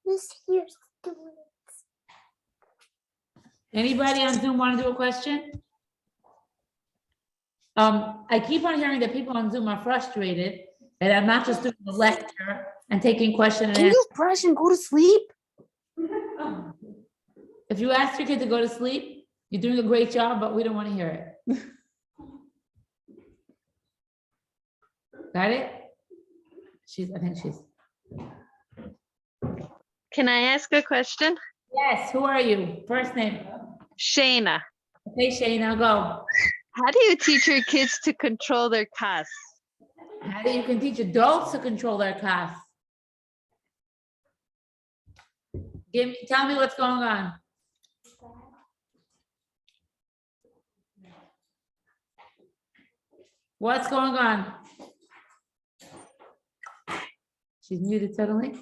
This here's students. Anybody on Zoom want to do a question? I keep on hearing that people on Zoom are frustrated that I'm not just doing the lecture and taking question and Can answer. you brush and go to sleep? If you ask your kid to go to sleep, you're doing a great job, but we don't want to hear it. Got it? I think she's. Can I ask a question? Yes, who are you? First name. Shayna, Hey, Shane, go. how do you teach your kids to control their CAS? How do you can teach adults to control their class? Tell me what's going on. What's going on? She's muted suddenly.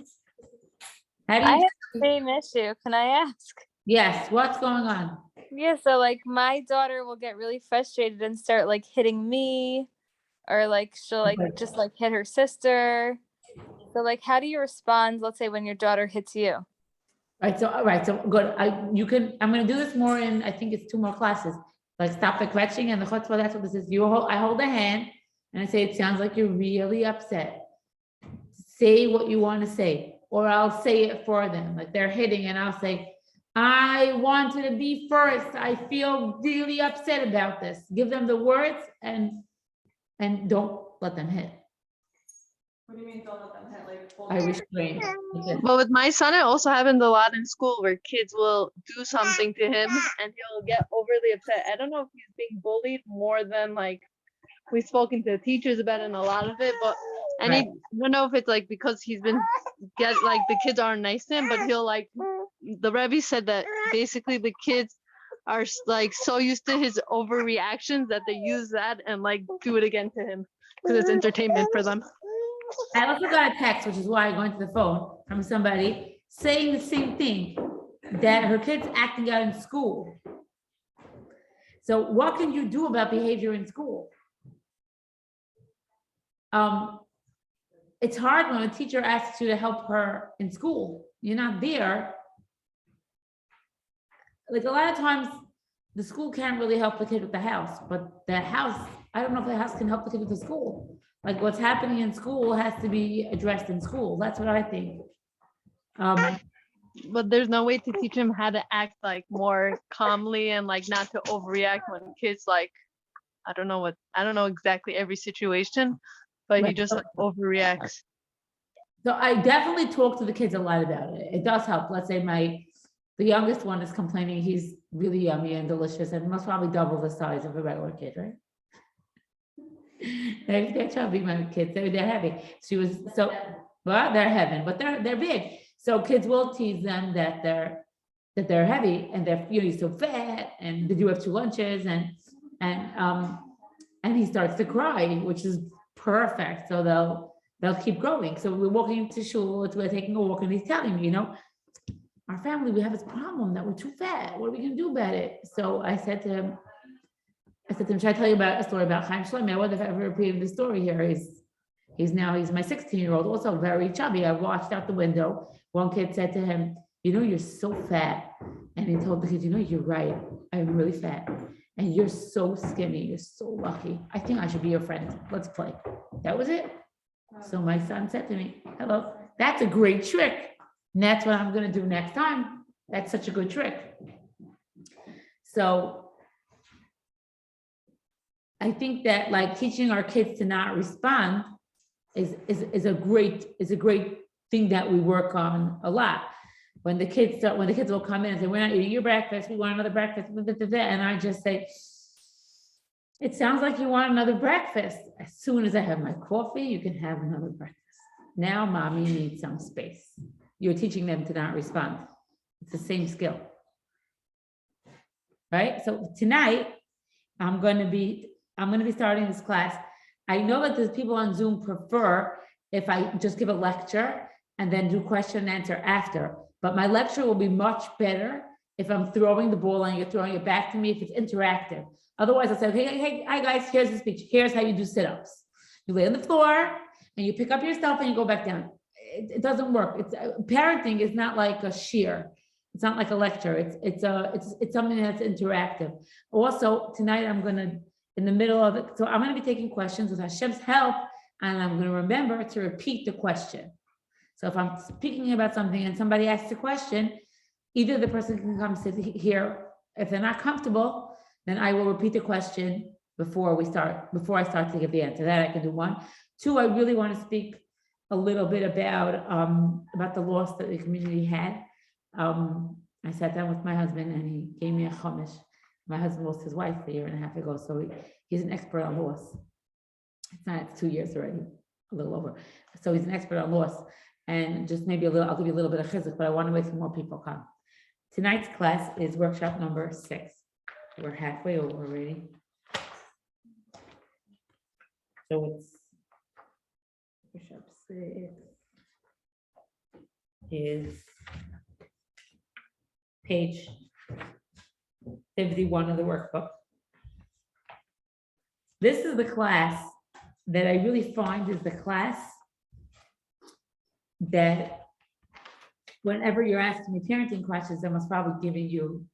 How do I you? have the same issue. Can I ask? Yes, what's going on? Yeah, so like my daughter will get really frustrated and start like hitting me, or like she'll like Okay. just like hit her sister. So like how do you respond, let's say, when your daughter hits you? Right, so, all right, so good. I'm gonna do this more in, I think it's 2 more classes. Like stop the kvetching and the chutzpah, that's what this is. I hold a hand and I say, it sounds like you're really upset. Say what you want to say, or I'll say it for them. Like they're hitting and I'll say, I wanted to be first. I feel really upset about this. Give them the words and don't let them hit. What do you mean don't let them hit? Like, hold I your- restrain. But with my son, it also happens a lot in school where kids will do something to him and he'll get overly upset. I don't know if he's being bullied more than like we've spoken to teachers about it and a lot of it, but I don't know if it's like because he's been like the kids aren't nice to him, but he'll like the Rebbe said that basically the kids are like so used to his overreactions that they use that and like do it again to him because it's entertainment for them. I also got a text, which is why I go into the phone, from somebody saying the same thing, that her kid's acting out in school. So what can you do about behavior in school? It's hard when a teacher asks you to help her in school. You're not there. Like a lot of times, the school can't really help the kid with the house, but the house, I don't know if the house can help the kid with the school. Like what's happening in school has to be addressed in school. That's what I think. But there's no way to teach him how to act like more calmly and like not to overreact when kids like, I don't know exactly every situation, but he Right. just like overreacts. So I definitely talk to the kids a lot about it. It does help. Let's say the youngest one is complaining he's really yummy and delicious and most probably double the size of a regular kid, right? They're chubby, my kids. They're heavy. She was so, well, they're heaven, but they're big. So kids will tease them that they're heavy and they're so fat. And did you have 2 lunches? And he starts to cry, which is perfect. So they'll keep growing. So we're walking to shul. We're taking a walk, and he's telling me, our family, we have this problem that we're too fat. What are we gonna do about it? So I said to him, should I tell you about a story about Chaim Shlomi? I wonder if I've ever repeated the story here. He's my 16-year-old, also very chubby. I watched out the window. One kid said to him, you're so fat. And he told the kid, you're right. I'm really fat. And you're so skinny. You're so lucky. I think I should be your friend. Let's play. That was it. So my son said to me, hello, that's a great trick. And that's what I'm going to do next time. That's such a good trick. So I think that like teaching our kids to not respond is a great thing that we work on a lot. When the kids will come in and say, we're not eating your breakfast, we want another breakfast, and I just say, it sounds like you want another breakfast. As soon as I have my coffee, you can have another breakfast. Now mommy needs some space. You're teaching them to not respond. It's the same skill. Right? So tonight, I'm going to be starting this class. I know that there's people on Zoom prefer if I just give a lecture and then do question and answer after. But my lecture will be much better if I'm throwing the ball and you're throwing it back to me, if it's interactive. Otherwise, I'll say, hey, hi guys, here's the speech. Here's how you do sit-ups. You lay on the floor and you pick up your stuff and you go back down. it doesn't work. It's parenting is not like a sheer. It's not like a lecture. It's something that's interactive. Also, tonight I'm gonna, in the middle of it, so I'm gonna be taking questions with Hashem's help, and I'm gonna remember to repeat the question. So if I'm speaking about something and somebody asks a question, either the person can come sit here. If they're not comfortable, then I will repeat the question before I start to give the answer. That I can do one. Two, I really want to speak a little bit about the loss that the community had. I sat down with my husband and he gave me a chumash. My husband lost his wife a year and a half ago, so he's an expert on loss. It's 2 years already, a little over. So he's an expert on loss. And just maybe I'll give you a little bit of chizuk, but I want to wait till more people come. Tonight's class is workshop number 6. We're halfway over already. So it's workshop 6 is page 51 of the workbook. This is the class that I really find is the class that whenever you're asking me parenting questions, I must probably giving you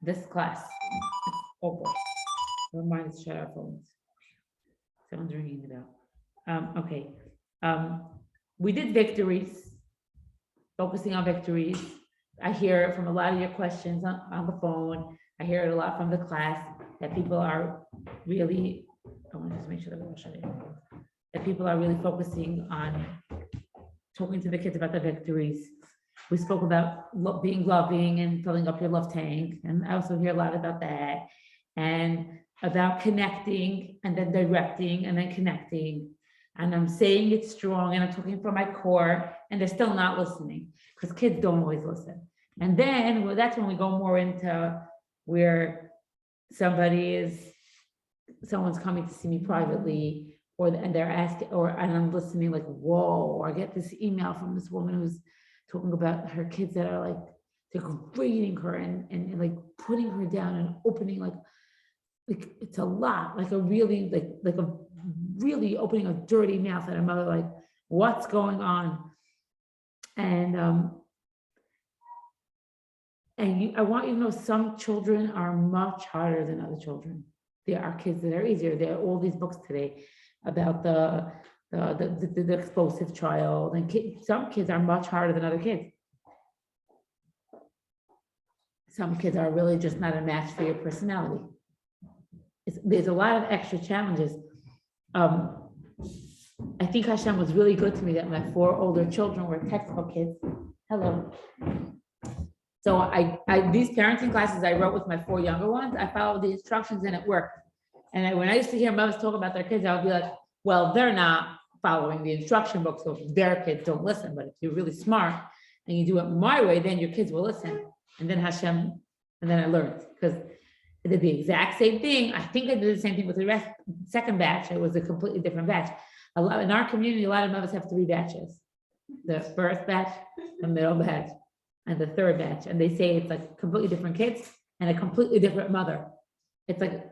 this class. Oh boy, remind us to shut our phones. Someone's ringing the bell. Okay, we did victories, focusing on victories. I hear it from a lot of your questions on the phone. I hear it a lot from the class that people are really, I want to just make sure that we're shutting it. That people are really focusing on talking to the kids about the victories. We spoke about being loving and filling up your love tank. And I also hear a lot about that. And about connecting and then directing and then connecting. And I'm saying it strong and I'm talking from my core and they're still not listening because kids don't always listen. And then that's when we go more into where someone's coming to see me privately and they're asking, and I'm listening like, whoa, or I get this email from this woman who's talking about her kids that are like degrading her and like putting her down and opening like it's a lot, like a really like a really opening a dirty mouth at a mother, like what's going on? And I want you to know some children are much harder than other children. There are kids that are easier. There are all these books today about the explosive child, and some kids are much harder than other kids. Some kids are really just not a match for your personality. There's a lot of extra challenges. I think Hashem was really good to me that my 4 older children were textbook kids. Hello. So these parenting classes I wrote with my 4 younger ones, I followed the instructions and it worked. And when I used to hear mothers talk about their kids, I would be like, well, they're not following the instruction book, so their kids don't listen. But if you're really smart and you do it my way, then your kids will listen. And then Hashem, and then I learned because I did the exact same thing. I think I did the same thing with the second batch. It was a completely different batch. In our community, a lot of mothers have 3 batches. The first batch, the middle batch, and the third batch. And they say it's like completely different kids and a completely different mother. It's like,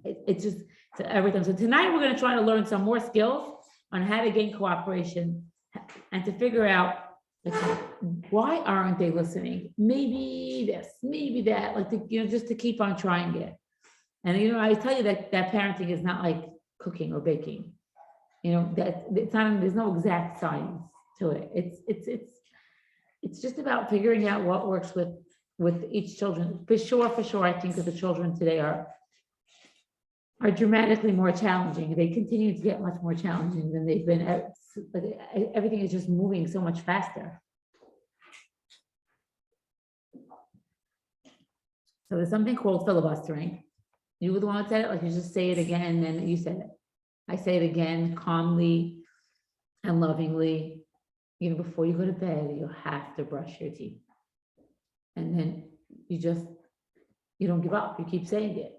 it's just everything. So tonight we're going to try to learn some more skills on how to gain cooperation and to figure out like, why aren't they listening? Maybe this, maybe that, like, just to keep on trying it. And, I tell you that parenting is not like cooking or baking, that it's not, there's no exact science to it. It's just about figuring out what works with each children. For sure, I think that the children today are dramatically more challenging. They continue to get much more challenging than they've been. Everything is just moving so much faster. So there's something called filibustering. You were the one that said it, like you just say it again, and then you said it. I say it again calmly and lovingly. Before you go to bed, you have to brush your teeth. And then you don't give up. You keep saying it.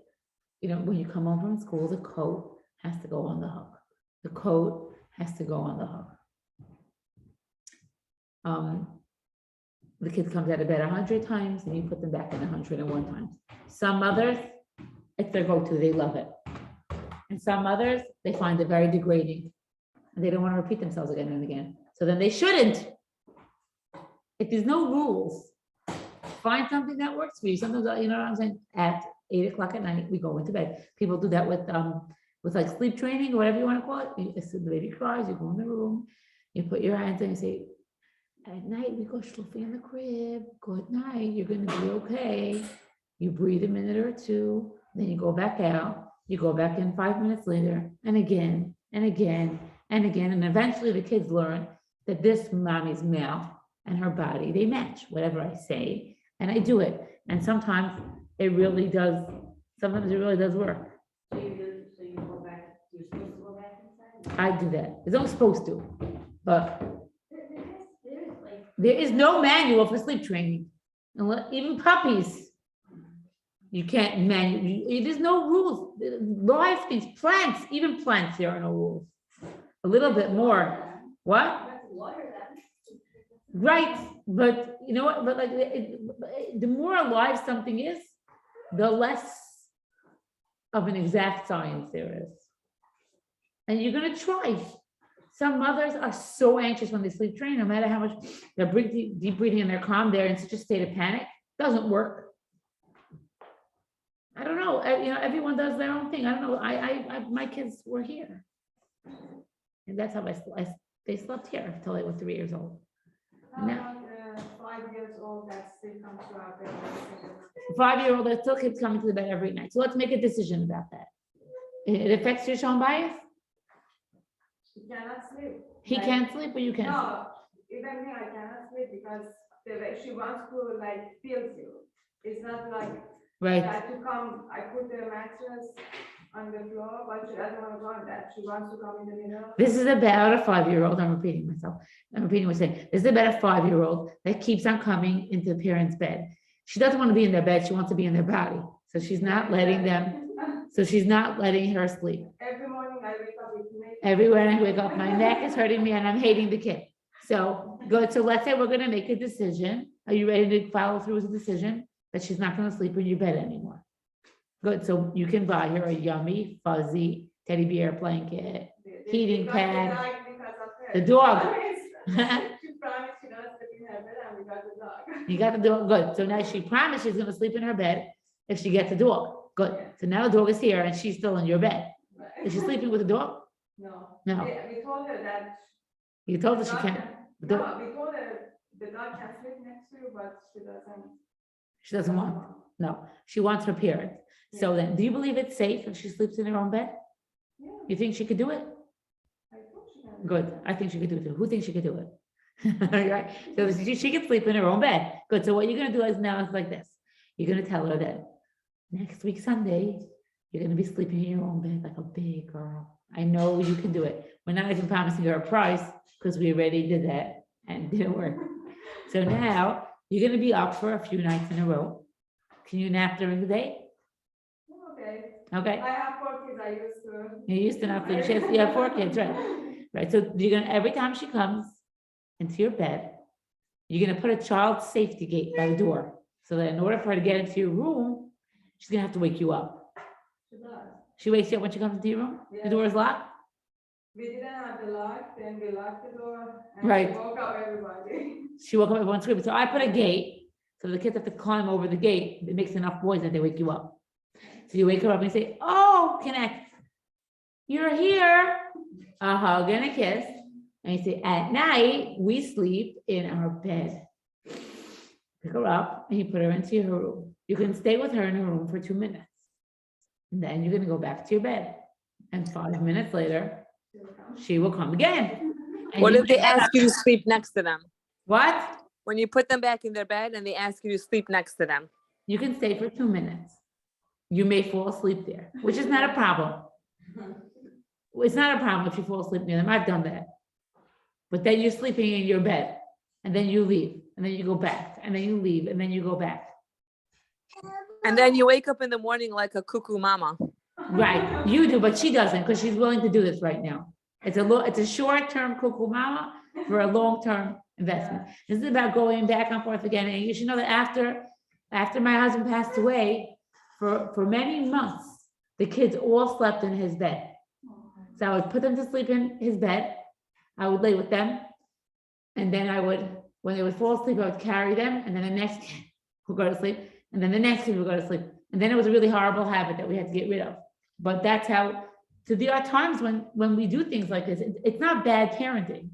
When you come home from school, the coat has to go on the hook. The coat has to go on the hook. The kid comes out of bed 100 times and you put them back in 101 times. Some mothers, it's their go-to, they love it. And some mothers, they find it very degrading and they don't want to repeat themselves again and again. So then they shouldn't. If there's no rules, find something that works for you. Sometimes, you know what I'm saying? At 8 o'clock at night, we go into bed. People do that with like sleep training or whatever you want to call it. The baby cries, you go in the room, you put your hands in and say, at night we go schluffy in the crib. Good night. You're gonna be okay. You breathe a minute or two, then you go back out. You go back in 5 minutes later, and again, and again, and again. And eventually the kids learn that this mommy's mouth and her body, they match whatever I say, and I do it. And sometimes it really does work. So you go back, you're supposed to go back inside? I do that. It's not supposed to, but There is like, there is no manual for sleep training. Even puppies. You can't there's no rules. Live things, plants, even plants, there are no rules. A little bit more. What? That's water then. Right, but you know what, but like, the more alive something is, the less of an exact science there is. And you're gonna try. Some mothers are so anxious when they sleep train, no matter how much they're deep breathing and they're calm, they're in such a state of panic, doesn't work. I don't know, you know, everyone does their own thing. I don't know, my kids were here. And that's how they slept here until they were 3 years old. How No. about 5 years old that still comes to our bed? 5-year-old that still keeps coming to the bed every night. So let's make a decision about that. It affects your Sean bias? She cannot sleep. He Like, can't sleep, or you can't? No, even me, I cannot sleep because the way she wants to like feels you. It's not like Right, that to come, I put the mattress on the floor, but she doesn't want to go on that. She wants to come in the middle. this is about a 5-year-old, I'm repeating myself. I'm repeating what I'm saying. This is about a 5-year-old that keeps on coming into the parents' bed. She doesn't want to be in their bed, she wants to be in their body. So she's not letting them, so she's not letting her sleep. Every morning I wake up with me. Everywhere I wake up, my neck is hurting me and I'm hating the kid. So good, so let's say we're gonna make a decision. Are you ready to follow through with the decision that she's not gonna sleep in your bed anymore? Good, so you can buy her a yummy, fuzzy teddy bear blanket, heating We got the pad. dog because of her. The dog. She promised she doesn't sleep in her bed and we got the dog. You got the dog, good. So now she promised she's gonna sleep in her bed if she gets a dog. Good. So now the dog is here and she's still in your bed. Is she sleeping with the dog? No. No. We told her that. You told her the she dog can't. can- the dog- No, we told her the dog can sleep next to you, but she doesn't. She doesn't want, no, she wants her parents. So then, do you believe it's safe if she sleeps in her own bed? Yeah, You think she could do it? I thought she can. Good. I think she could do it too. Who thinks she could do it? Right? So she can sleep in her own bed. Good. So what you're gonna do is now it's like this. You're gonna tell her that next week, Sunday, you're gonna be sleeping in your own bed like a big girl. I know you can do it. We're not even promising her a price because we already did that and it didn't work. So now you're gonna be up for a few nights in a row. Can you nap during the day? Okay, Okay. I have 4 kids, I used to. You used to not sleep. You have 4 kids, right? Right. So you're gonna, every time she comes into your bed, you're gonna put a child safety gate by the door. So that in order for her to get into your room, she's gonna have to wake you up. She does. She wakes you up when she comes into your room? The Yeah. door is locked? We didn't have the lock, then we locked the door. And Right. she woke up everybody. She woke up, everyone's screaming. So I put a gate, so the kids have to climb over the gate. It makes enough noise that they wake you up. So you wake her up and say, oh, connect. You're here. A hug and a kiss. And you say, at night, we sleep in our bed. Pick her up and you put her into her room. You can stay with her in her room for 2 minutes. And then you're gonna go back to your bed. And 5 minutes later, she will come again. And What you if they can- ask you to sleep next to them? What? When you put them back in their bed and they ask you to sleep next to them? You can stay for 2 minutes. You may fall asleep there, which is not a problem. It's not a problem if you fall asleep near them. I've done that. But then you're sleeping in your bed and then you leave and then you go back and then you leave and then you go back. And then you wake up in the morning like a cuckoo mama. Right, you do, but she doesn't because she's willing to do this right now. It's a short-term cuckoo mama for a long-term investment. This is about going back and forth again. And you should know that after my husband passed away, for many months, the kids all slept in his bed. So I would put them to sleep in his bed. I would lay with them. And then I would, when they would fall asleep, I would carry them, and then the next kid would go to sleep, and then the next kid would go to sleep. And then it was a really horrible habit that we had to get rid of. But that's how, so there are times when we do things like this. It's not bad parenting.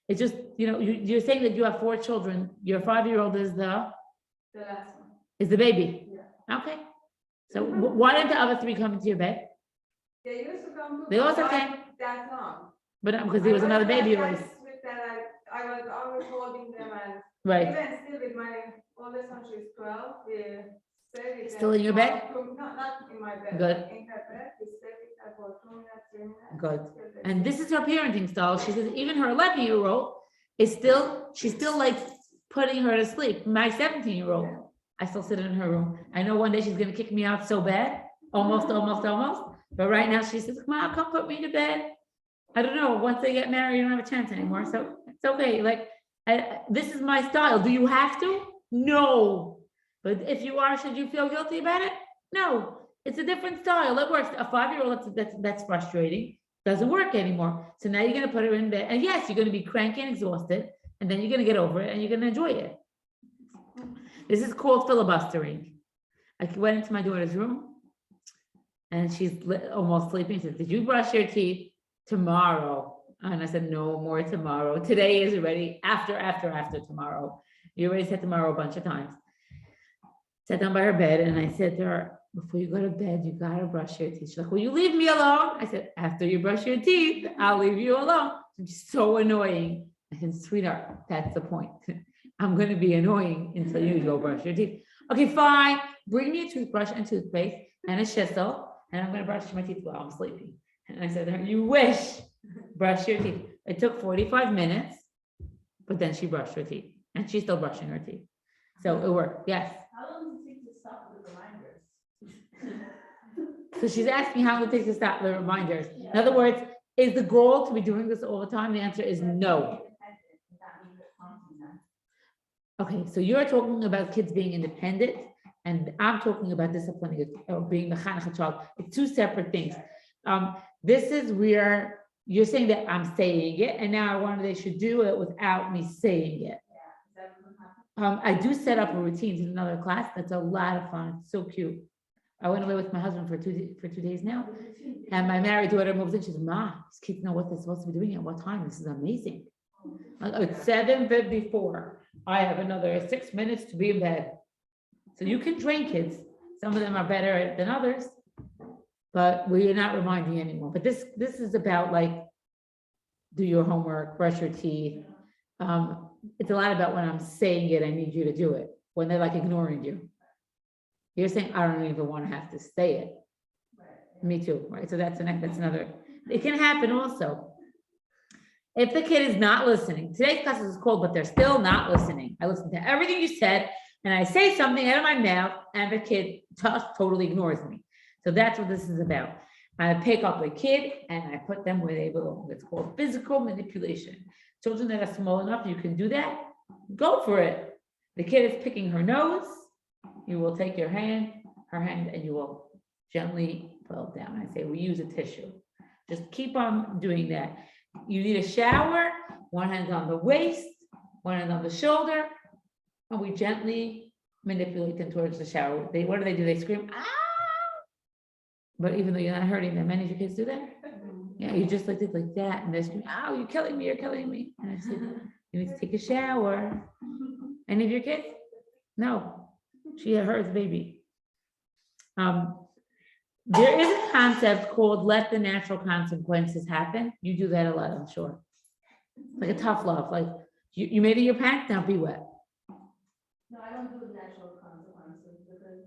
It's just, you're saying that you have 4 children. Your 5-year-old is The last one. the baby. Yeah. Okay. So why didn't the other 3 come into your bed? They used to come to. They also but came. that long. But because there was another baby always. With them, I was always holding them and Right. even still with my oldest one, she's 12. We stay with Still them in your for bed? not in my bed. Good. In her bed, we stay with her for 2 minutes, 3 minutes. Good. till they And this sleep. is her parenting style. She says even her 11-year-old is she's still like putting her to sleep. My 17-year-old, I still sit in her room. I know one day she's gonna kick me out so bad, almost. But right now she says, "Mom, come put me to bed." I don't know. Once they get married, you don't have a chance anymore. So it's okay. Like this is my style. Do you have to? No. But if you are, should you feel guilty about it? No. It's a different style. It works. A 5-year-old, that's frustrating. Doesn't work anymore. So now you're gonna put her in bed, and yes, you're gonna be cranky and exhausted, and then you're gonna get over it, and you're gonna enjoy it. This is called filibustering. I went into my daughter's room, and she's almost sleeping. She said, "Did you brush your teeth tomorrow?" And I said, "No more tomorrow. Today is already after tomorrow. You already said tomorrow a bunch of times." Sat down by her bed, and I said to her, "Before you go to bed, you gotta brush your teeth." She's like, "Will you leave me alone?" I said, "After you brush your teeth, I'll leave you alone." She's so annoying. I said, "Sweetheart, that's the point. I'm gonna be annoying until you go brush your teeth." "Okay, fine. Bring me a toothbrush and toothpaste and a chisel, and I'm gonna brush my teeth while I'm sleeping." And I said to her, "You wish. Brush your teeth." It took 45 minutes, but then she brushed her teeth, and she's still brushing her teeth. So it worked. Yes. How long does it take to stop the reminders? So she's asking how long it takes to stop the reminders. In other words, is the goal to be doing this all the time? The answer is no. Okay, so you're talking about kids being independent, and I'm talking about disciplining or being the chanukah child. It's 2 separate things. This is where you're saying that I'm saying it, and now I wanted they should do it without me saying it. I do set up a routine in another class. That's a lot of fun. It's so cute. I went away with my husband for 2 days now, and my married daughter moves in. She says, "Ma, these kids know what they're supposed to be doing at what time. This is amazing." It's 7:54. I have another 6 minutes to be in bed. So you can train kids. Some of them are better at it than others, but we're not reminding anymore. But this is about like, do your homework, brush your teeth. It's a lot about when I'm saying it, I need you to do it. When they're like ignoring you. You're saying, I don't even want to have to say it. Me too, right? So that's another. It can happen also. If the kid is not listening, today's class is cold, but they're still not listening. I listen to everything you said, and I say something out of my mouth, and the kid totally ignores me. So that's what this is about. I pick up a kid and I put them where they belong. It's called physical manipulation. Children that are small enough, you can do that. Go for it. The kid is picking her nose. You will take her hand, and you will gently pull it down. I say, we use a tissue. Just keep on doing that. You need a shower, one hand on the waist, one hand on the shoulder, and we gently manipulate them towards the shower. What do? They scream, ah! But even though you're not hurting them, many of your kids do that. Yeah, you just like that, and they're screaming, "Oh, you're killing me! You're killing me!" And I said, "You need to take a shower." Any of your kids? No, she hurts baby. There is a concept called "let the natural consequences happen." You do that a lot, I'm sure. Like a tough love, like you made it your pants, now be wet. No, I don't do natural consequences because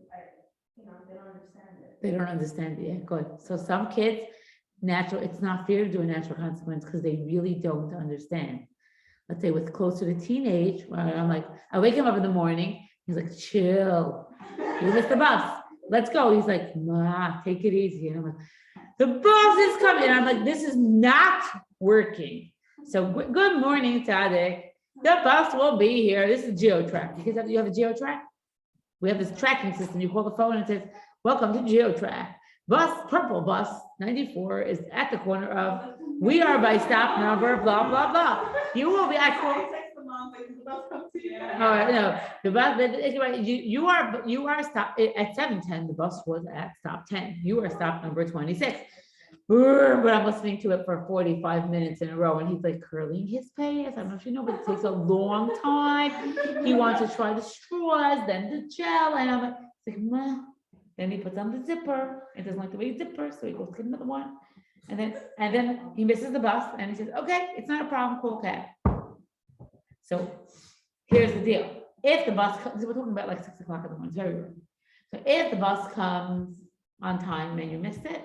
they don't understand it. They don't understand it. Yeah, good. So some kids, it's not fair to do a natural consequence because they really don't understand. Let's say with closer to teenage, where I'm like, I wake him up in the morning, he's like, chill, you missed the bus, let's go. He's like, Ma, take it easy. And I'm like, the bus is coming. And I'm like, this is not working. So good morning, Tadek. The bus will be here. This is GeoTrack. You have a GeoTrack? We have this tracking system. You call the phone and it says, welcome to GeoTrack. Purple bus 94 is at the corner of, we are by stop number, blah, blah, blah. You will be at call. Oh, no, the bus, but it's right, you are stop, at 7:10, the bus was at stop 10. You are stop number 26. But I'm listening to it for 45 minutes in a row, and he's like curling his face. I don't know if you know, but it takes a long time. He wants to try the straws, then the gel, and I'm like, "Ma." Then he puts on the zipper. It doesn't like the way zipper, so he goes to get another one. And then he misses the bus, and he says, "Okay, it's not a problem, call cab." So here's the deal: if the bus comes, we're talking about like 6 o'clock in the morning, it's very early. So if the bus comes on time and you missed it,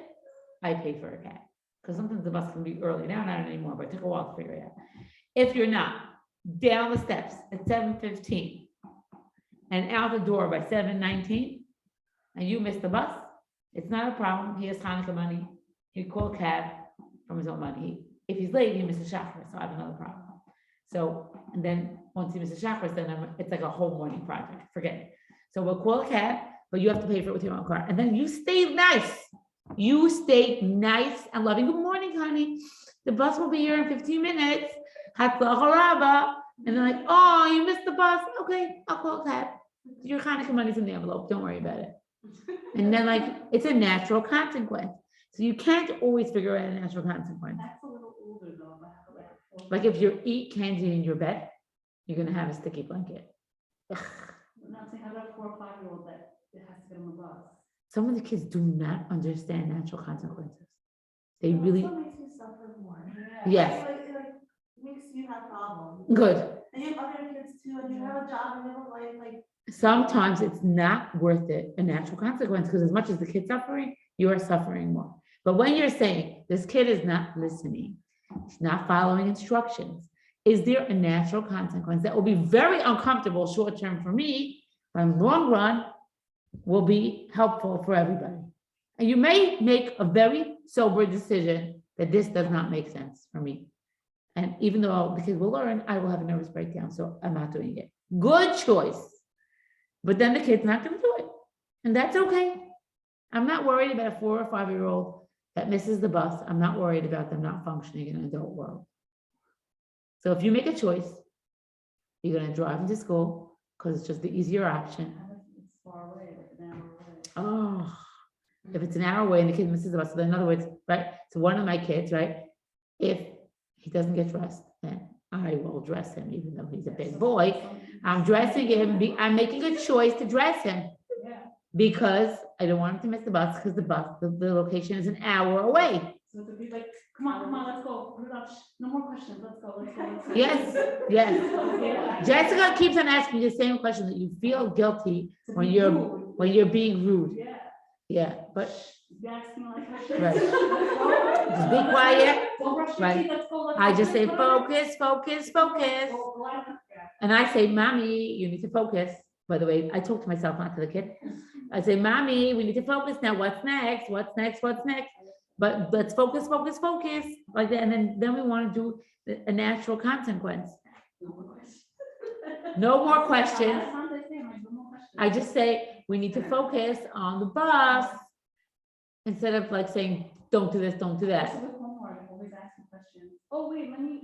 I pay for a cab, because sometimes the bus can be early. Now, not anymore, but it took a while to figure it out. If you're not down the steps at 7:15 and out the door by 7:19, and you miss the bus, it's not a problem. He has Hanukkah money. He call a cab from his own money. If he's late, he misses Shacharis, so I have another problem. So, and then once he misses Shacharis, then it's like a whole morning project. Forget it. So we'll call a cab, but you have to pay for it with your own car. And then you stay nice. You stay nice and loving. Good morning, honey. The bus will be here in 15 minutes. Hatzlacha rabba. And they're like, oh, you missed the bus. Okay, I'll call a cab. Your Hanukkah money's in the envelope. Don't worry about it. And then, like, it's a natural consequence. So you can't always figure out a natural consequence. That's a little older though. Like if you eat candy in your bed, you're gonna have a sticky blanket. Ugh. Not saying I have a 4 or 5-year-old that it has to get on the bus. Some of the kids do not understand natural consequences. They really, Also makes you suffer more. Yes. It makes you have problems. good. And you have other kids too, and you have a job and you have a life, like. Sometimes it's not worth it, a natural consequence, because as much as the kid's suffering, you are suffering more. But when you're saying this kid is not listening, he's not following instructions, is there a natural consequence that will be very uncomfortable short term for me, but in the long run will be helpful for everybody? And you may make a very sober decision that this does not make sense for me. And even though the kids will learn, I will have a nervous breakdown, so I'm not doing it. Good choice. But then the kid's not going to do it. And that's okay. I'm not worried about a 4 or 5-year-old that misses the bus. I'm not worried about them not functioning in an adult world. So if you make a choice, you're going to drive them to school because it's just the easier option. It's far away, like an hour away. Oh, if it's an hour away and the kid misses the bus, so then in other words, right? So one of my kids, right? If he doesn't get dressed, then I will dress him, even though he's a big boy. I'm dressing him. I'm making a choice to dress him because I don't want him to miss the bus because the location is an hour away. So to be like, come on, let's go. No more questions. Let's go. Yes, yes. Jessica keeps on asking me the same question, that you feel guilty when you're being rude. Yeah, but right. Just be quiet. Right. I just say focus, focus, focus. And I say, mommy, you need to focus. By the way, I talk to myself, not to the kid. I say, mommy, we need to focus now. What's next? What's next? What's next? But let's focus, focus, focus. Like that. And then we want to do a natural consequence. No more questions. I just say, we need to focus on the bus instead of like saying, don't do this, don't do that. Also with homework, always asking questions. Oh, wait, let me,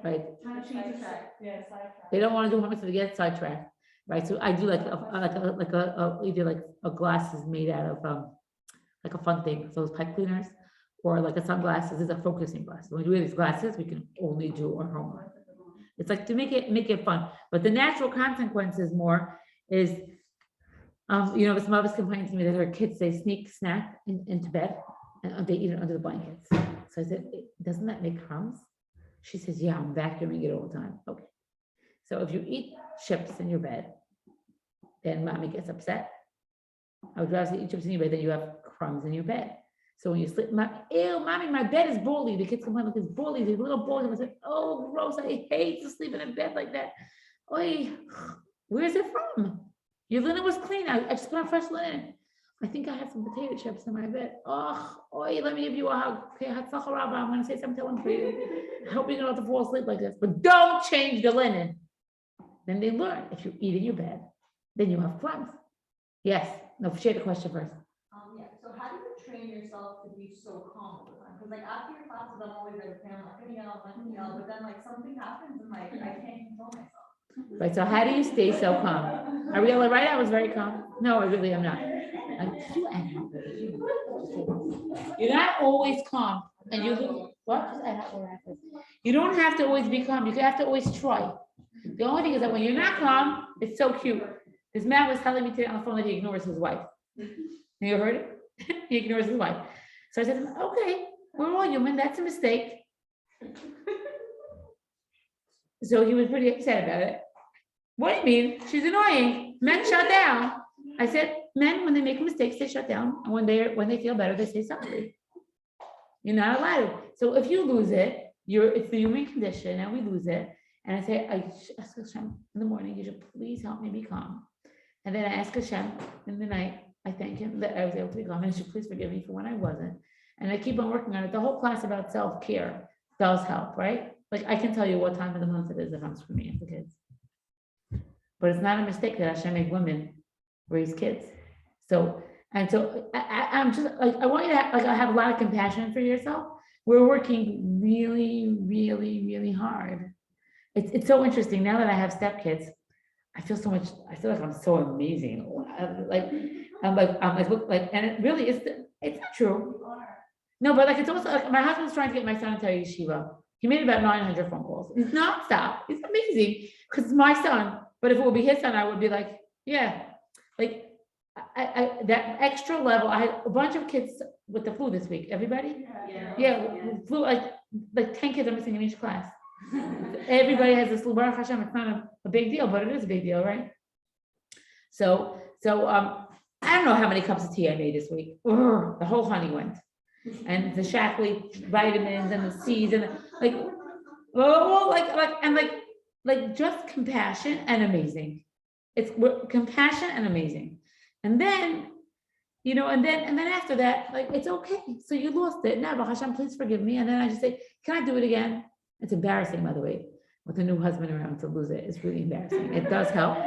Right. trying to change the track. Yeah, sidetrack. They don't want to do homework, so they get sidetracked, right? So I do either like a glasses made out of like a fun thing, those pipe cleaners, or like a sunglasses is a focusing glass. When we do these glasses, we can only do our homework. It's like to make it fun, but the natural consequences more is, this mother's complaining to me that her kids, they sneak snack into bed and they eat it under the blankets. So I said, doesn't that make crumbs? She says, yeah, I'm vacuuming it all the time. Okay. So if you eat chips in your bed, then mommy gets upset. I would rather eat chips in your bed than you have crumbs in your bed. So when you sleep, ew, mommy, my bed is bully. The kids come home with these bullies, these little bullies. And I said, oh, gross, I hate to sleep in a bed like that. Oy, where's it from? Your linen was clean. I just put on fresh linen. I think I have some potato chips in my bed. Oh, oy, let me give you a hug. Okay, Hatzlacha rabba. I'm going to say something for you. I hope you don't have to fall asleep like this, but don't change the linen. Then they learn. If you eat in your bed, then you have crumbs. Yes. No, share the question first. So how do you train yourself to be so calm all the time? Because like after your classes, I'm always like, okay, I'm not gonna yell, but then like something happens and like I can't control myself. Right, so how do you stay so calm? Ariella, right, I was very calm. No, I really am not. Did you add hot water? You're not always calm, and you lose, what? Just add hot water after. You don't have to always be calm, you have to always try. The only thing is that when you're not calm, it's so cute. This man was telling me today on the phone that he ignores his wife. You heard it? He ignores his wife. So I said, to him, okay, we're all human, that's a mistake. So he was pretty upset about it. What do you mean? She's annoying. Men shut down. I said, men, when they make mistakes, they shut down. And when they feel better, they say sorry. You're not allowed to. So if you lose it, it's the human condition and we lose it. And I say, I ask Hashem in the morning, you should please help me be calm. And then I ask Hashem in the night, I thank him that I was able to be calm and he should please forgive me for when I wasn't. And I keep on working on it. The whole class about self-care does help, right? Like I can tell you what time of the month it is if I'm screaming at the kids. But it's not a mistake that Hashem made women raise kids. I'm just like, I want you to have a lot of compassion for yourself. We're working really, really, really hard. It's so interesting now that I have stepkids. I feel like I'm so amazing. I'm like, and it really is. It's not true. No, but like it's also like my husband's trying to get my son to tell yeshiva. He made about 900 phone calls. It's nonstop. It's amazing because it's my son. But if it would be his son, I would be like, yeah, like I that extra level. I had a bunch of kids with the flu this week. Everybody, yeah. Flu like 10 kids are missing in each class. Everybody has this flu. Baruch Hashem, it's not a big deal, but it is a big deal, right? So I don't know how many cups of tea I made this week. Ugh, the whole honey went, and the Shaklee vitamins and the C's and just compassion and amazing. It's compassion and amazing, and then and then after that, like it's okay. So you lost it. Now, Baruch Hashem, please forgive me. And then I just say, can I do it again? It's embarrassing, by the way, with a new husband around to lose it. It's really embarrassing. It does help,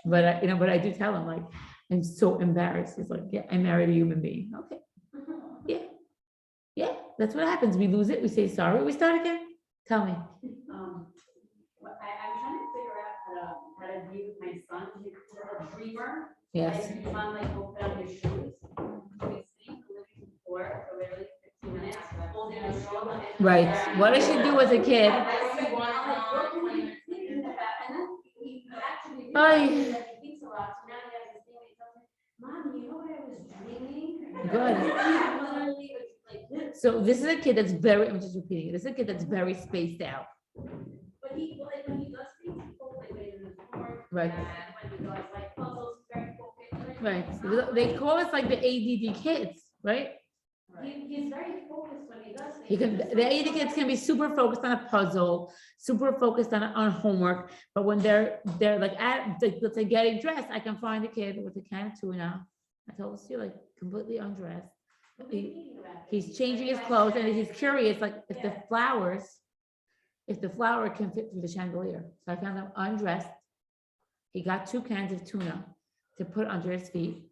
but I do tell him like I'm so embarrassed. It's like, yeah, I married a human being. Okay, yeah, that's what happens. We lose it. We say sorry. We start again. Tell me. I'm trying to figure out how to be with my son. He's a dreamer. Yes. And he's on like go put on his shoes. We sleep the living floor for literally 15 minutes, holding his shoulder. Right. What does she do as a kid? Mom, you know what I was dreaming? Good. So this is a kid that's I'm just repeating it. This is a kid that's very spaced out. But when he does things, he goes like in the floor. Right. And when he does like puzzles, he's very focused. Right. So they call us like the ADD kids, right? He's very focused when he does things. The ADD kids can be super focused on a puzzle, super focused on homework, but when they're like let's say getting dressed, I can find a kid with a can of tuna. I told you like completely undressed. He's changing his clothes and he's curious like if the flower can fit through the chandelier. So I found him undressed. He got 2 cans of tuna to put under his feet.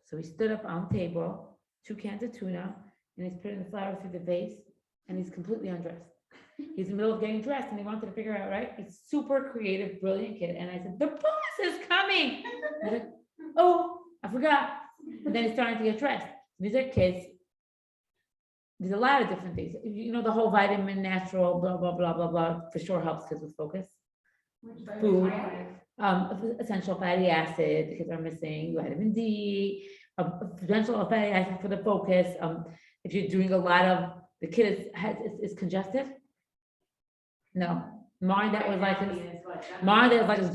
So he stood up on the table, 2 cans of tuna, and he's putting the flour through the vase, and he's completely undressed. He's in the middle of getting dressed, and he wanted to figure out, right? He's super creative, brilliant kid. And I said, the boss is coming. He's like, oh, I forgot. And then he's starting to get dressed. These are kids. There's a lot of different things. The whole vitamin, natural, blah, blah, blah, blah, blah, for sure helps kids with focus. Food, essential fatty acid, the kids are missing, vitamin D, essential fatty acid for the focus. If you're doing a lot of, the kid is congested. No, mine that was like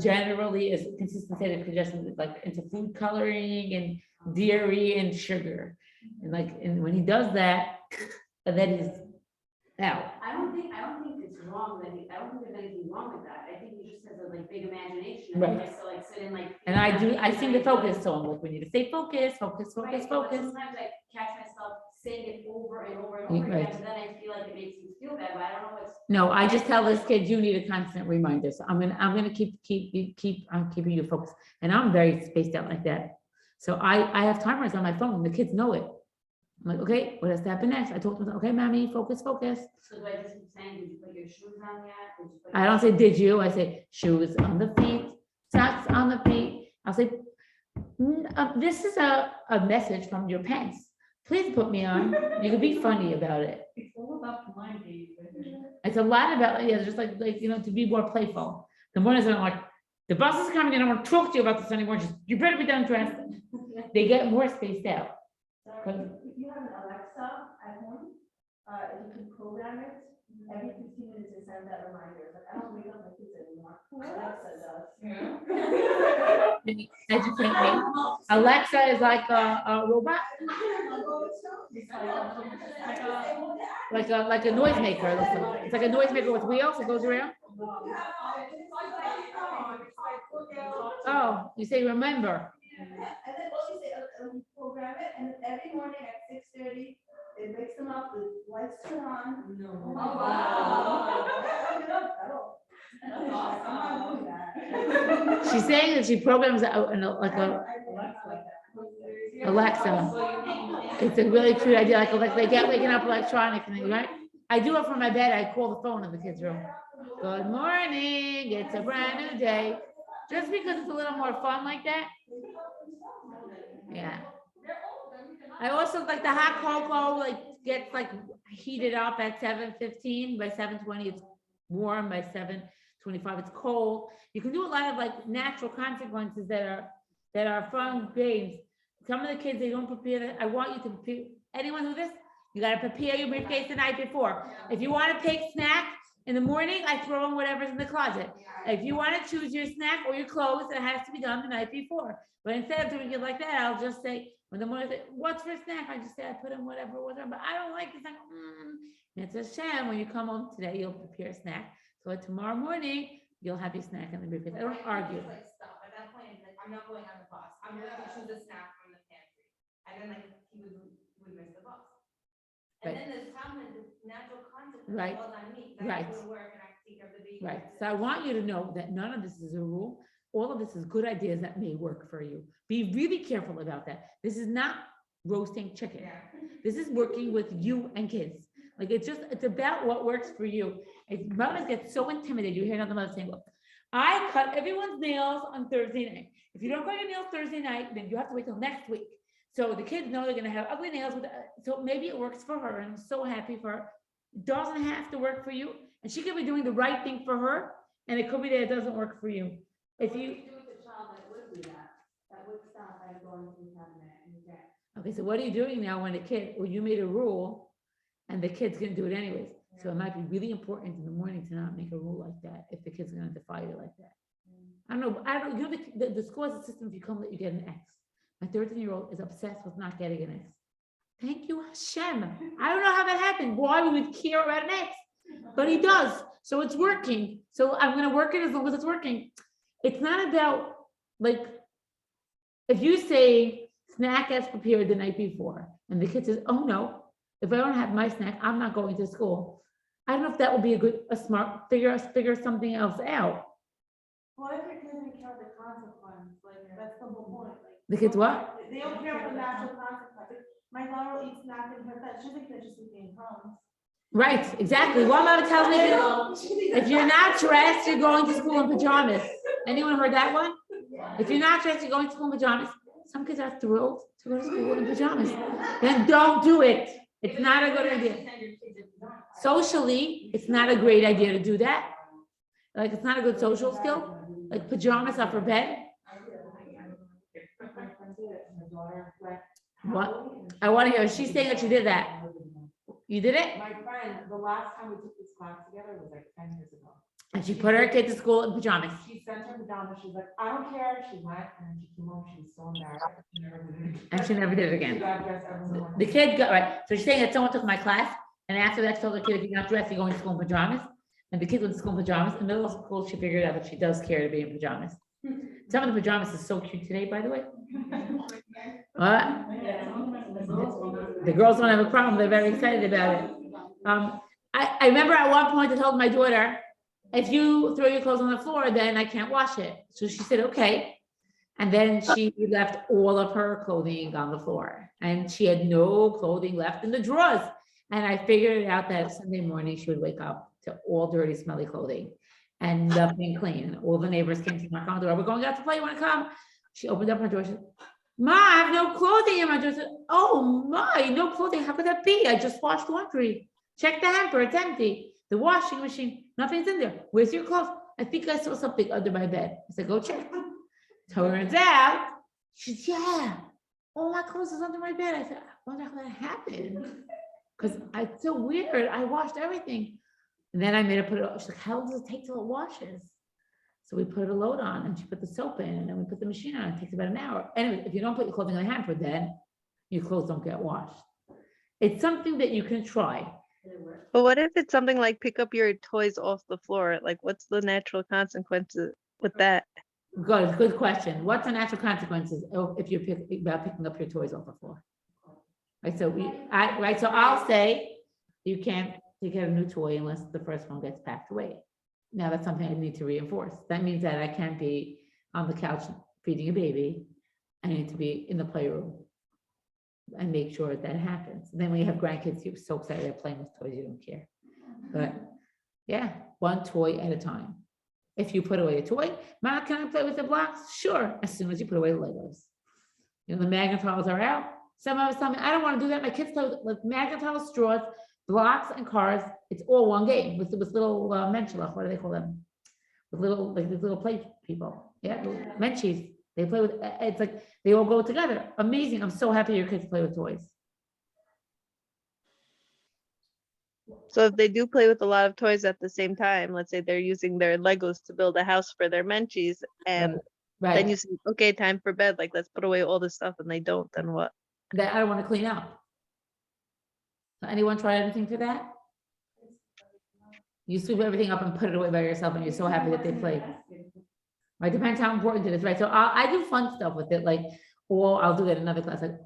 generally is consistent state of congestion, like into food coloring and dairy and sugar. And when he does that, and then he's out. I don't think it's wrong I don't think there's anything wrong with that. I think he just has a big imagination. And Right. he likes to sit in And I seem to focus, so I'm like, we need to stay focused, focus, Right, focus, but focus. sometimes I catch myself saying it over and over and over Right. again, and then I feel like it makes me feel bad, but I don't know what's. No, I just tell this kid, you need a constant reminder. So I'm gonna keep keeping you focused. And I'm very spaced out like that. So I have timers on my phone. The kids know it. I'm like, okay, what has to happen next? I told them, okay, mommy, focus, focus. So do I just keep saying, did you put your shoes on yet? Did you put I your- don't say, did you? I say, shoes on the feet, socks on the feet. I'll say, this is a message from your pants. Please put me on. You can be funny about it. It's all about mind games. It's a lot about, yeah, just like, to be more playful. The mornings I'm like, the bus is coming, and I don't want to talk to you about this anymore. Just, you better be done dressed. They get more spaced out. If you have an Alexa at home, you can program it, every 15 minutes it sends out reminders, like, I don't wake up my kids anymore. Alexa does. Educate me. Alexa is like a robot, like a noisemaker. It's like a noisemaker with wheels. It goes around. Oh, you say remember. And then she say, you program it, and every morning at 6:30, it wakes them up, the lights turn on. No. Oh, wow. I'm not doing that. She's saying that she programs out in like a Alexa. It's a really cute idea. Like they get waking up electronically, right? I do it from my bed. I call the phone in the kids' room. Good morning. It's a brand new day. Just because it's a little more fun like that. Yeah. I also like the hot cocoa, like gets like heated up at 7:15. By 7:20, it's warm. By 7:25, it's cold. You can do a lot of like natural consequences that are fun games. Some of the kids, they don't prepare it. I want you to prepare. Anyone do this? You got to prepare your briefcase the night before. If you want to take snack in the morning, I throw in whatever's in the closet. If you want to choose your snack or your clothes, it has to be done the night before. But instead of doing it like that, I'll just say, when the morning, what's for snack? I just say, I put in whatever, but I don't like this. Like, It's a shame. When you come home today, you'll prepare a snack. So tomorrow morning, you'll have your snack in the briefcase. I don't argue. Like, stop. At that point, like, I'm not going on the bus. I'm gonna choose a snack from the pantry. And then like, he would miss the bus. And Right. then the problem is the natural consequence Right. falls on me. Right. I go to work and I have to take care of the baby. Right. So I want you to know that none of this is a rule. All of this is good ideas that may work for you. Be really careful about that. This is not roasting chicken. Yeah. This is working with you and kids. Like it's about what works for you. If mothers get so intimidated, you hear another mother saying, well, I cut everyone's nails on Thursday night. If you don't cut your nails Thursday night, then you have to wait till next week. So the kids know they're gonna have ugly nails. So maybe it works for her, and I'm so happy for her. It doesn't have to work for you, and she could be doing the right thing for her, and it could be that it doesn't work for you. If What you do you do with the child that would do that would stop by going to the cabinet and get? Okay, so what are you doing now when you made a rule and the kid's gonna do it anyways? So it might be really important in the morning to not make a rule like that if the kid's gonna defy you like that. I don't know, you know, the school has a system, if you come late, you get an X. My 13-year-old is obsessed with not getting an X. Thank you, Hashem. I don't know how that happened. Why we would care about an X? But he does, so it's working. So I'm gonna work it as long as it's working. It's not about, like, if you say snack gets prepared the night before, and the kid says, oh no, if I don't have my snack, I'm not going to school. I don't know if that would be a smart, figure something else out. What if your kids don't care the consequence? Like, that's the whole point. Like, The kids what? they don't care about the natural consequences. My daughter will eat snack in her bed. She thinks that she's eating crumbs. Right, exactly. One mother tells me, if you're not dressed, you're going to school in pajamas. Anyone heard that one? If you're not dressed, you're going to school in pajamas. Some kids are thrilled to go to school in pajamas. Then don't do it. It's not a good idea. Socially, it's not a great idea to do that. Like, it's not a good social skill. Like, pajamas are for bed. What? I want to hear, she's saying that she did that. You did it? My friend, the last time we took this class together was like 10 years ago. And she put her kid to school in pajamas. She sent her pajamas. She's like, I don't care. She went and she came home. She was so embarrassed. She never did it again. And she never did it She again. got dressed every morning. The kid got, right, so she's saying that someone took my class, and after that told the kid, if you're not dressed, you're going to school in pajamas. And the kid went to school in pajamas. In middle school, she figured out that she does care to be in pajamas. Some of the pajamas is so cute today, by the way. What? The girls don't have a problem. They're very excited about it. I remember at one point I told my daughter, if you throw your clothes on the floor, then I can't wash it. So she said, okay. And then she left all of her clothing on the floor and she had no clothing left in the drawers. And I figured out that Sunday morning she would wake up to all dirty, smelly clothing and nothing clean. And all the neighbors came to knock on the door. We're going out to play. You want to come? She opened up her door. She said, Ma, I have no clothing in my drawer. I said, oh my, no clothing. How could that be? I just washed laundry. Check the hamper. It's empty. The washing machine, nothing's in there. Where's your clothes? I think I saw something under my bed. I said, go check. Turns out, she said, yeah, all my clothes is under my bed. I said, I wonder how that happened. Because it's so weird. I washed everything. And then I made her put it, she's like, how long does it take till it washes? So we put a load on and she put the soap in and then we put the machine on. It takes about an hour. Anyway, if you don't put your clothing in the hamper, then your clothes don't get washed. It's something that you can try. But what if it's something like pick up your toys off the floor? Like, what's the natural consequences with that? Good question. What's the natural consequences if you're about picking up your toys off the floor? Right, so so I'll say you can't get a new toy unless the first one gets packed away. Now that's something I need to reinforce. That means that I can't be on the couch feeding a baby. I need to be in the playroom and make sure that happens. And then when you have grandkids, you're so excited they're playing with toys, you don't care. But yeah, one toy at a time. If you put away a toy, Ma, can I play with the blocks? Sure, as soon as you put away the Legos. You know, the Magna-Tiles are out. Some of us tell me, I don't want to do that. My kids play with Magna-Tile straws, blocks, and cars. It's all one game with little Menschlich, what do they call them? With little, like these little play people. Yeah, Menchies. They play with, it's like, they all go together. Amazing. I'm so happy your kids play with toys. So if they do play with a lot of toys at the same time, let's say they're using their Legos to build a house for their Menchies, and Right. then you say, okay, time for bed, like let's put away all this stuff, and they don't, then what? That I don't want to clean up. Anyone try anything for that? You sweep everything up and put it away by yourself and you're so happy that they played. Right, depends how important it is, right? So I do fun stuff with it, like, or I'll do that in another class, like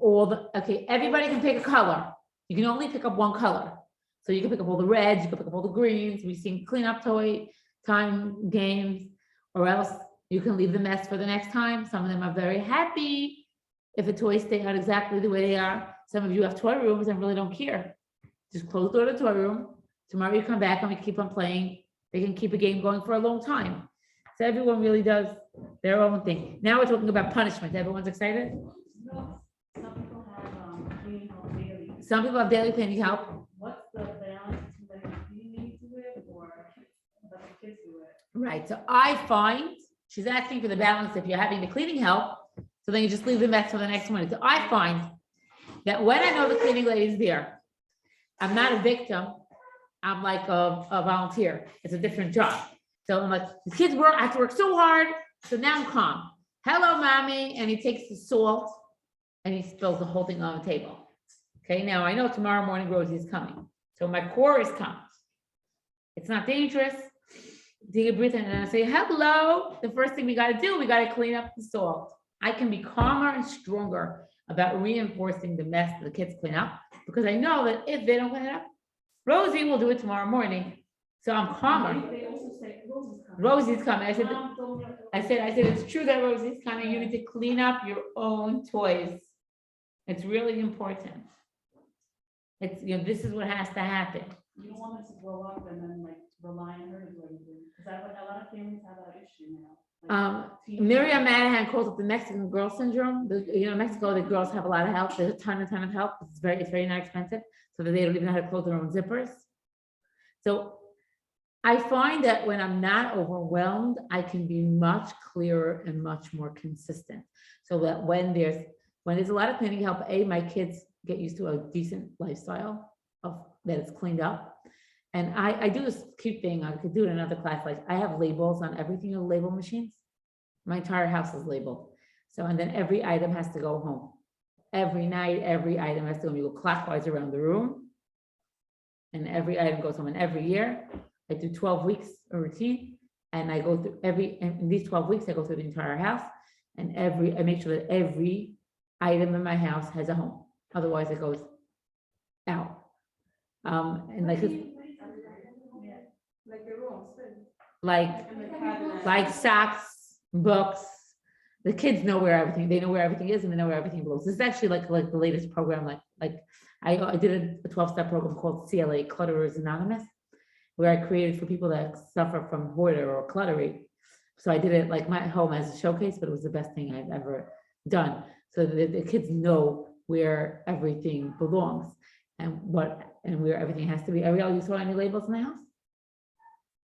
okay, everybody can pick a color. You can only pick up one color. So you can pick up all the reds, you can pick up all the greens. We've seen cleanup toy time games, or else you can leave the mess for the next time. Some of them are very happy if the toys stay out exactly the way they are. Some of you have toy rooms and really don't care. Just close the door to the toy room. Tomorrow you come back and we keep on playing. They can keep a game going for a long time. So everyone really does their own thing. Now we're talking about punishment. Everyone's excited? No, some people have cleaning help daily. Some people have daily cleaning help. What's the balance between you need to do it or let the kids do it? Right, so I find, she's asking for the balance if you're having the cleaning help, so then you just leave the mess for the next morning. So I find that when I know the cleaning lady's there, I'm not a victim, I'm like a volunteer. It's a different job. So I'm like, the kids work, I have to work so hard, so now I'm calm. Hello, mommy, and he takes the salt and he spills the whole thing on the table. Okay, now I know tomorrow morning Rosie's coming. So my core is calm. It's not dangerous. Take a breath in and I say, hello. The first thing we got to do, we got to clean up the salt. I can be calmer and stronger about reinforcing the mess that the kids clean up, because I know that if they don't clean it up, Rosie will do it tomorrow morning. So I'm calmer. They also say Rosie's coming. Rosie's coming. I said, it's true that Rosie's coming. You need to clean up your own toys. It's really important. It's, you know, this is what has to happen. You don't want us to grow up and then like rely on her to do everything. Because I like a lot of families have that issue now. Like, Miriam Manahan calls it the Mexican girl syndrome. You know, in Mexico, the girls have a lot of help. There's a ton of help. It's very not expensive, so that they don't even know how to close their own zippers. So I find that when I'm not overwhelmed, I can be much clearer and much more consistent. So that when there's a lot of cleaning help, my kids get used to a decent lifestyle of that it's cleaned up. And I do this cute thing. I could do it in another class. Like I have labels on everything on label machines. My entire house is labeled. So, and then every item has to go home. Every night, every item has to go. You go clockwise around the room. And every item goes home. And every year, I do 12 weeks of routine. And I go through in these 12 weeks, I go through the entire house. And I make sure that every item in my house has a home. Otherwise, it goes out. And like socks, books, the kids know where everything, they know where everything is and they know where everything belongs. This is actually like the latest program, like I did a 12-step program called CLA, Clutterers Anonymous, where I created for people that suffer from hoarder or cluttery. So I did it like my home as a showcase, but it was the best thing I've ever done. So the kids know where everything belongs and where everything has to be. Ariel, you saw any labels in the house?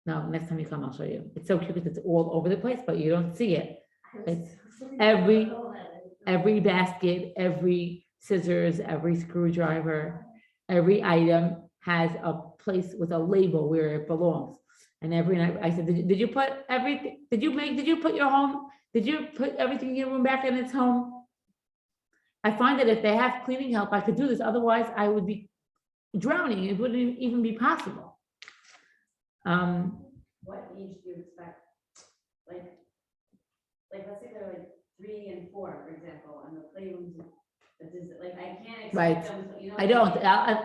No, next time you come, I'll show you. It's so cute because it's all over the place, but you don't see it. It's every basket, every scissors, every screwdriver, every item has a place with a label where it belongs. And every night I said, did you put everything, did you put your home, did you put everything in your room back in its home? I find that if they have cleaning help, I could do this. Otherwise I would be drowning. It wouldn't even be possible. What age do you expect? Like let's say they're like 3 and 4, for example, and the playrooms, like I can't expect Right. them, you know. I don't,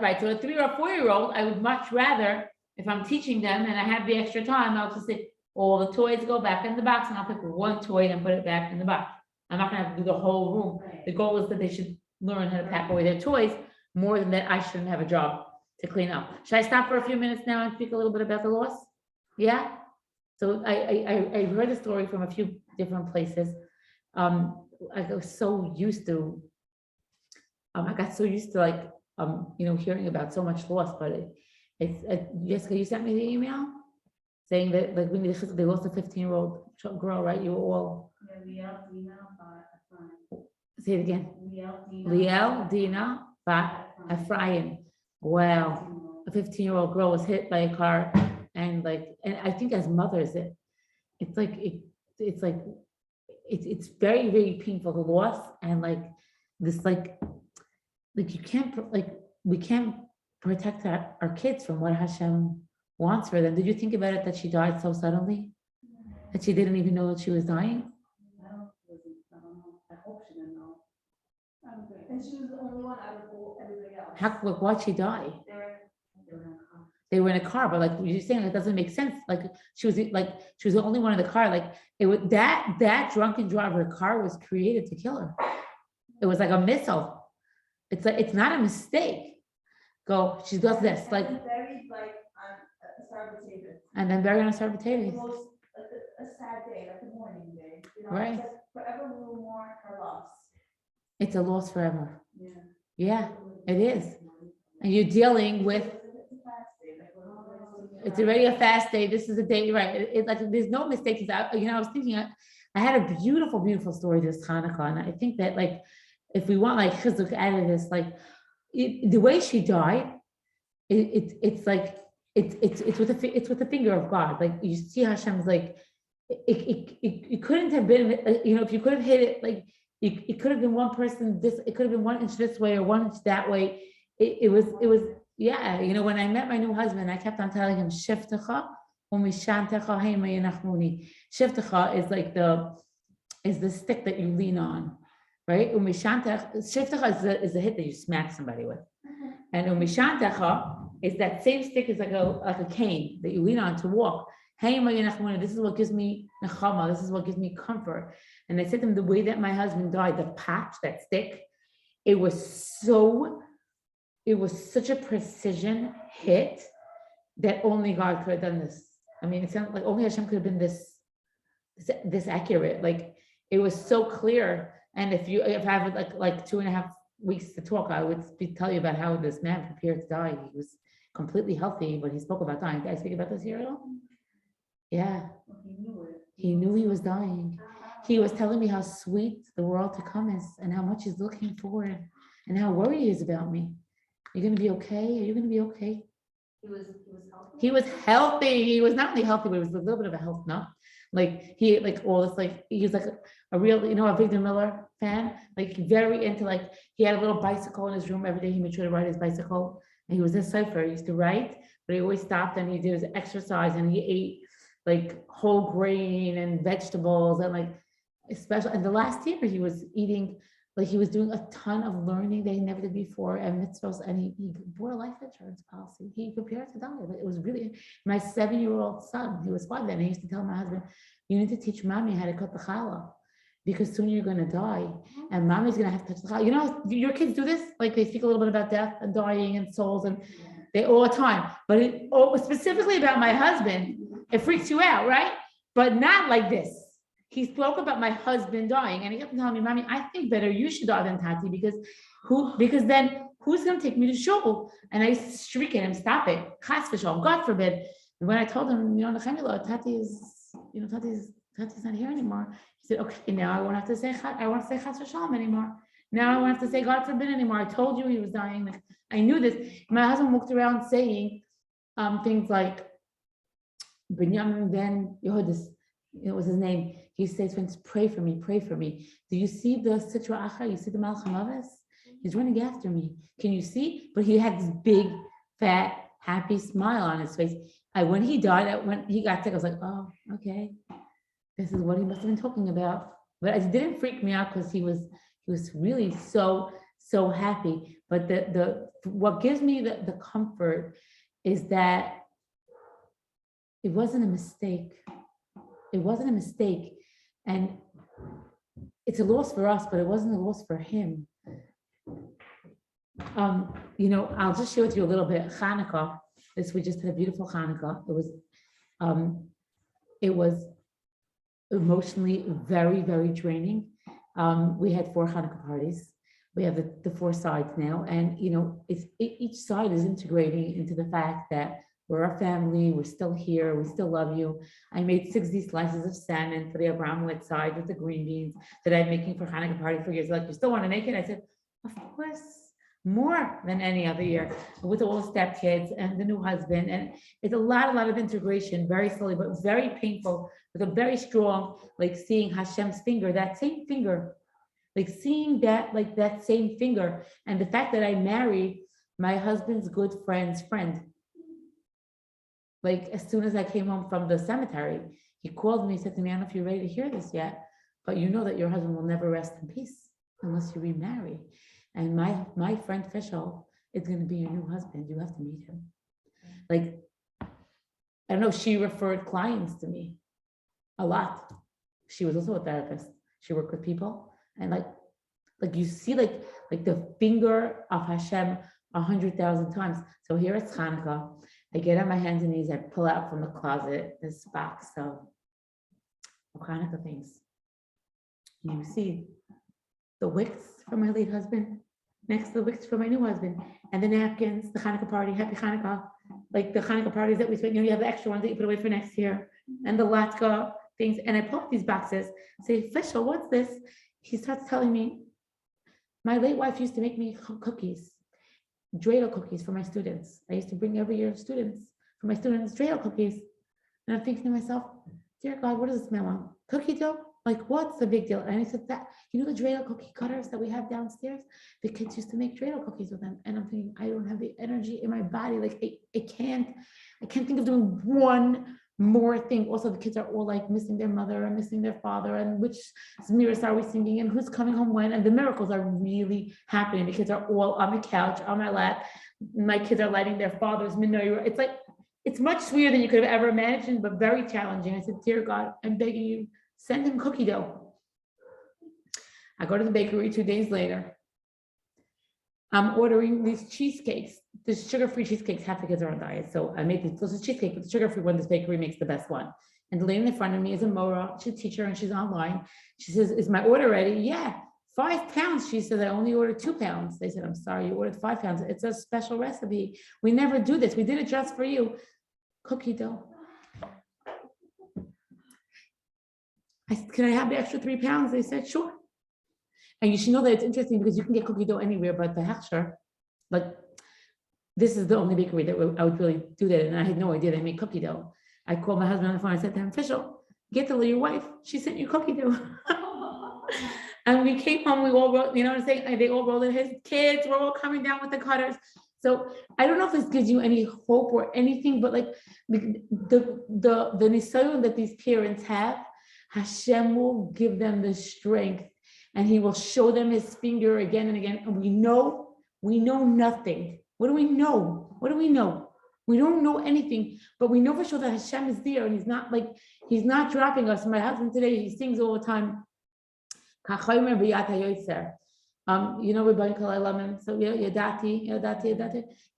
right, so a 3 or 4-year-old, I would much rather, if I'm teaching them and I have the extra time, I'll just say, all the toys go back in the box and I'll pick one toy and put it back in the box. I'm not gonna have to do the whole room. Right. The goal is that they should learn how to pack away their toys more than that I shouldn't have a job to clean up. Should I stop for a few minutes now and speak a little bit about the loss? Yeah? So I heard a story from a few different places. I was so used to, I got so used to like, hearing about so much loss, but Jessica, you sent me the email saying that like they lost a 15-year-old girl, right? You were all, say it again. Liel, Dina, Bat, Ephraim. Wow. A 15-year-old girl was hit by a car and I think as mothers, it's very, very painful, the loss and you can't, we can't protect our kids from what Hashem wants for them. Did you think about it that she died so suddenly? That she didn't even know that she was dying? I hope she didn't know. And she was the only one out of everybody else. Why'd she die? They were in a car. They were in a car, but like you're saying, it doesn't make sense. Like she was the only one in the car. Like it was that drunken driver car was created to kill her. It was like a missile. It's not a mistake. She does this like. And buried like on a Sarbatavia. And then buried on a Sarbatavia. The most, like a sad day, like a mourning day. Right. It's like forever we will mourn her loss. It's a loss forever. Yeah. Yeah, it is. And you're dealing with. It's already a fast day. This is a day, right? It's like there's no mistakes. I was thinking, I had a beautiful, beautiful story this Hanukkah, and I think that like, if we want like chizuk out of this, like the way she died, it's with the finger of God. Like you see Hashem's like, it couldn't have been, if you could have hit it, like it could have been one person this, it could have been 1 inch this way or 1 inch that way. It was. Yeah, when I met my new husband, I kept on telling him, Shiftecha, umishantecha heima yenachmuni. Shiftecha is the stick that you lean on, right? Shiftecha is the hit that you smack somebody with. And umishantecha is that same stick is like a cane that you lean on to walk. Heima yenachmuni, this is what gives me nechama, this is what gives me comfort. And I said to him, the way that my husband died, the patch, that stick, it was such a precision hit that only God could have done this. I mean, it sounds like only Hashem could have been this accurate. Like it was so clear. And if I have like 2.5 weeks to talk, I would tell you about how this man prepared to die. He was completely healthy, but he spoke about dying. Did I speak about this here at all? Yeah. He knew he was dying. He was telling me how sweet the world to come is and how much he's looking forward and how worried he is about me. You're going to be okay? Are you going to be okay? He was healthy. He was healthy. He was not only healthy, but it was a little bit of a health nut. Like he was like a real, a Victor Miller fan, like very into he had a little bicycle in his room every day. He made sure to ride his bicycle. And he was a cipher. He used to write, but he always stopped and he did his exercise and he ate like whole grain and vegetables and especially. And the last year he was eating. He was doing a ton of learning that he never did before and mitzvahs, and he bought a life insurance policy. He prepared to die. But it was really, my 7-year-old son, he was 5 then, and he used to tell my husband, you need to teach mommy how to cut the challah. because soon you're gonna die, and mommy's gonna have to touch the challah. You know, your kids do this, like they speak a little bit about death and dying and souls, and they all the time. But specifically about my husband, it freaks you out, right? But not like this. He spoke about my husband dying, and he kept telling me, "Mommy, I think better you should die than Tati because then who's going to take me to shul?" And I shriek at him, "Stop it, chas v'shalom, God forbid." And when I told him, Tati is, Tati's not here anymore. He said, "Okay, now I won't have to say chas v'shalom anymore. Now I won't have to say God forbid anymore. I told you he was dying. Like, I knew this." My husband walked around saying things like, Binyamin ben Yehudis, it was his name. He says, "Friends, pray for me, pray for me. Do you see the Sitra Achar? You see the Malach HaMavis? He's running after me. Can you see?" But he had this big, fat, happy smile on his face. When he died, when he got sick, I was like, "Oh, okay. This is what he must have been talking about." But it didn't freak me out because he was really so happy. But what gives me the comfort is that it wasn't a mistake. It wasn't a mistake. And it's a loss for us, but it wasn't a loss for him. I'll just share with you a little bit. Hanukkah, we just had a beautiful Hanukkah. It was emotionally very, very draining. We had 4 Hanukkah parties. We have the 4 sides now. And, each side is integrating into the fact that we're a family, we're still here, we still love you. I made 60 slices of salmon for the Abramowitz side with the green beans that I'm making for Hanukkah party for years. Like, "You still want to make it?" I said, "Of course, more than any other year," with all the stepkids and the new husband. And it's a lot of integration, very slowly, but very painful, with a very strong, like seeing Hashem's finger, that same finger, like seeing that, like that same finger. And the fact that I married my husband's good friend's friend. Like, as soon as I came home from the cemetery, he called me, he said to me, "I don't know if you're ready to hear this yet, but you know that your husband will never rest in peace unless you remarry. And my friend Fischel is going to be your new husband. You have to meet him." Like, I don't know, she referred clients to me a lot. She was also a therapist. She worked with people. And like you see, like the finger of Hashem 100,000 times. So here it's Hanukkah. I get on my hands and knees, I pull out from the closet this box of Hanukkah things. And you see the wicks for my late husband, next to the wicks for my new husband, and the napkins, the Hanukkah party, happy Hanukkah, like the Hanukkah parties that we spent, you have the extra ones that you put away for next year, and the latke things. And I pull up these boxes, say, "Fischel, what's this?" He starts telling me, "My late wife used to make me cookies. Dreidel cookies for my students. I used to bring every year students, for my students, Dreidel cookies." And I'm thinking to myself, "Dear God, what does it smell like? Cookie dough? Like, what's the big deal?" And he said, "That, the Dreidel cookie cutters that we have downstairs? The kids used to make Dreidel cookies with them." And I'm thinking, I don't have the energy in my body. Like, I can't think of doing one more thing. Also, the kids are all like missing their mother and missing their father, and which Zmiris are we singing, and who's coming home when, and the miracles are really happening. The kids are all on the couch, on my lap. My kids are lighting their father's menorah. It's like, it's much sweeter than you could have ever imagined, but very challenging. I said, "Dear God, I'm begging you, send him cookie dough." I go to the bakery 2 days later. I'm ordering these cheesecakes, this sugar-free cheesecakes. Half the kids are on diet. So I made this cheesecake with the sugar-free one. This bakery makes the best one. And the lady in front of me is a Mora. She's a teacher and she's online. She says, "Is my order ready?" "Yeah, 5 pounds." She said, "I only ordered 2 pounds. They said, "I'm sorry, you ordered 5 pounds. It's a special recipe. We never do this. We did it just for you." Cookie dough. I said, "Can I have the extra 3 pounds?" They said, "Sure." And you should know that it's interesting because you can get cookie dough anywhere, but the Hechsher, like, this is the only bakery that I would really do that. And I had no idea they make cookie dough. I called my husband on the phone. I said to him, "Fischel, get to your wife. She sent you cookie dough." And we came home, we all wrote, you know what I'm saying? They all rolled in, his kids were all coming down with the cutters. So I don't know if this gives you any hope or anything, but like the nisayon that these parents have, Hashem will give them the strength, and he will show them his finger again and again. And we know nothing. What do we know? We don't know anything, but we know for sure that Hashem is there, and he's not dropping us. My husband today, he sings all the time. Kachomer b'yat hayoser. You know, Rabbi Kalai Laman, so yadati,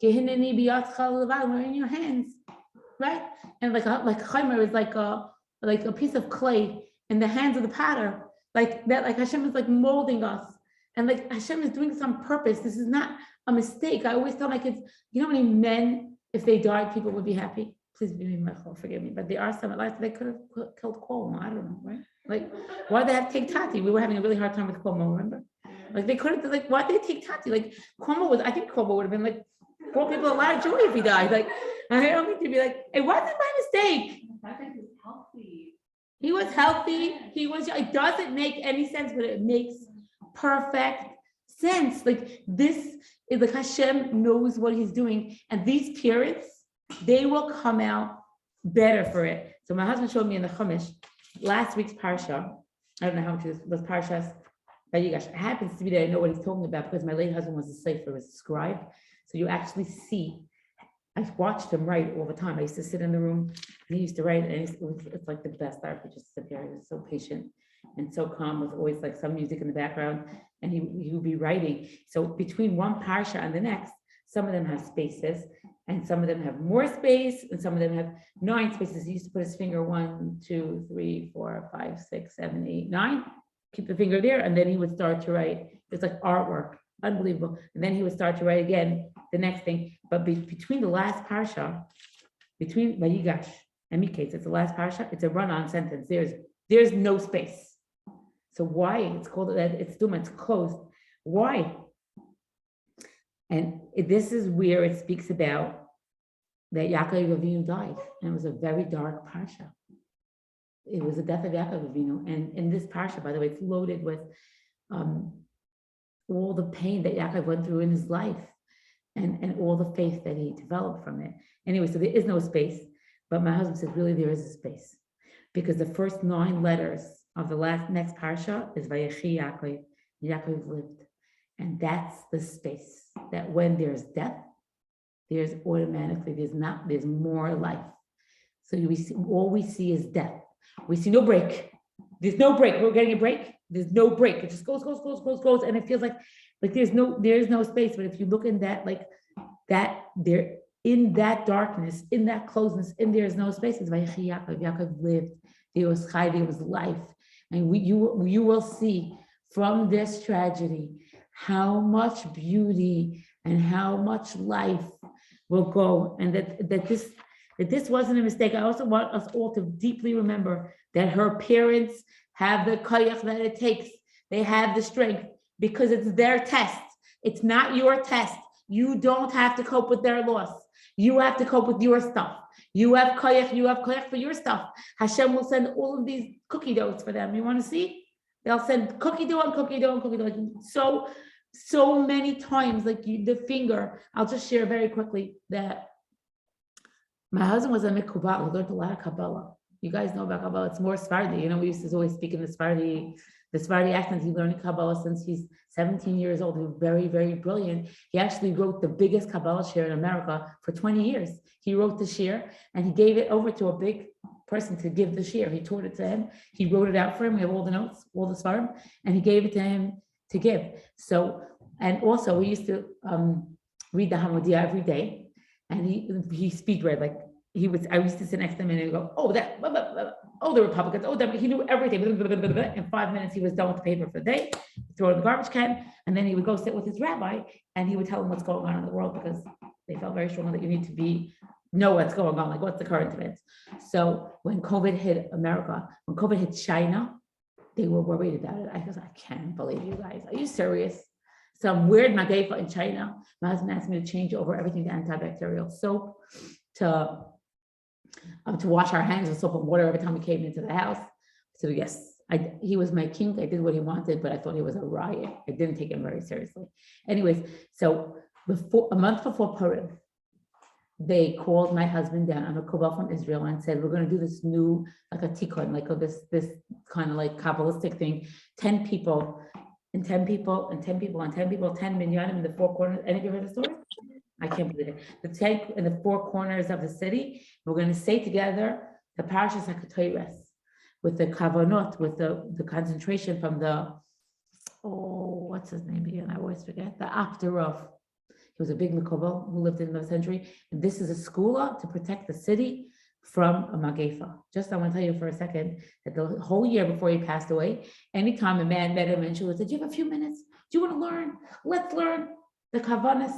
kehineni b'yatcha levad, we're in your hands, right? And like chomer is like a piece of clay in the hands of the potter, like that, like Hashem is like molding us, and like Hashem is doing some purpose. This is not a mistake. I always tell my kids, you know how many men, if they died, people would be happy. Please forgive me, but there are some lives they could have killed Cuomo. I don't know, right? Like, why they have to take Tati? We were having a really hard time with Cuomo, remember? Like they could have, like, why did they take Tati? Like I think Cuomo would have been like, brought people a lot of joy if he died. Like, I don't think to be like, it wasn't my mistake. The fact that he was healthy. He was healthy. It doesn't make any sense, but it makes perfect sense. Like this is like Hashem knows what he's doing. And these parents, they will come out better for it. So my husband showed me in the Chumash, last week's Parsha, I don't know how much it was Parshas Vayigash. It happens to be that I know what he's talking about because my late husband was a sefer, was a scribe. So you actually see, I watched him write all the time. I used to sit in the room and he used to write, and it's like the best. I could just sit there. He was so patient and so calm, with always like some music in the background, and he would be writing. So between one Parsha and the next, some of them have spaces, and some of them have more space, and some of them have 9 spaces. He used to put his finger 1, 2, 3, 4, 5, 6, 7, 8, 9. Keep the finger there, and then he would start to write. It's like artwork, unbelievable. And then he would start to write again the next thing. But between the last parsha, between Vayigash and Miketz, it's the last parsha. It's a run-on sentence. There's no space. So why? It's called that. It's duma. It's closed. Why? And this is where it speaks about that Yaakov Avinu died, and it was a very dark parsha. It was the death of Yaakov Avinu, and in this parsha, by the way, it's loaded with all the pain that Yaakov went through in his life, and all the faith that he developed from it. Anyway, so there is no space, but my husband said, really, there is a space, because the first 9 letters of the next parsha is Vayechi Yaakov. Yaakov lived, and that's the space that when there's death, there's more life. So all we see is death. We see no break. There's no break. We're getting a break. There's no break. It just goes, and it feels like there's no space. But if you look in that, like that, there in that darkness, in that closeness, in there is no space. It's Vayechi Yaakov. Yaakov lived. There was chai. There was life, and you will see from this tragedy how much beauty and how much life will go, and that this wasn't a mistake. I also want us all to deeply remember that her parents have the koyach that it takes. They have the strength, because it's their test. It's not your test. You don't have to cope with their loss. You have to cope with your stuff. You have koyach for your stuff. Hashem will send all of these cookie doughs for them. You want to see? They'll send cookie dough and cookie dough and cookie dough. So many times, like the finger. I'll just share very quickly that my husband was a mikubah. He learned a lot of Kabbalah. You guys know about Kabbalah. It's more Sephardi. You know, we used to always speak in the Sephardi accent. He learned Kabbalah since he's 17 years old. He was very, very brilliant. He actually wrote the biggest Kabbalah share in America for 20 years. He wrote the share and he gave it over to a big person to give the share. He taught it to him. He wrote it out for him. We have all the notes, all the svarim, and he gave it to him to give. So, and also we used to read the Hamodia every day, and he speed read, like I used to sit next to him and he'd go, the Republicans, he knew everything. In 5 minutes, he was done with the paper for the day, throw it in the garbage can, and then he would go sit with his rabbi and he would tell him what's going on in the world, because they felt very strongly that you need to know what's going on, like what's the current events. So when COVID hit America, when COVID hit China, they were worried about it. I can't believe you guys. Are you serious? Some weird magaifa in China. My husband asked me to change over everything to antibacterial soap, to wash our hands with soap and water every time we came into the house. So yes, he was my king. I did what he wanted, but I thought he was a riot. I didn't take him very seriously. Anyways, so a month before Purim, they called my husband down. I'm a Kabbalah from Israel, and said, we're going to do this new, like a tikkun, like this kind of like Kabbalistic thing, 10 people and 10 people and 10 people and 10 people, 10 minyanim in the 4 corners. Any of you heard the story? I can't believe it. The 10 in the 4 corners of the city, we're going to say together the Parashas HaKatoyres with the kavanot, with the concentration from the oh, what's his name again? I always forget. The Afterov. He was a big Mekubal who lived in the century. And this is a skula to protect the city from a magefa. Just I want to tell you for a second that the whole year before he passed away, anytime a man met him and she would say, do you have a few minutes? Do you want to learn? Let's learn the kavanas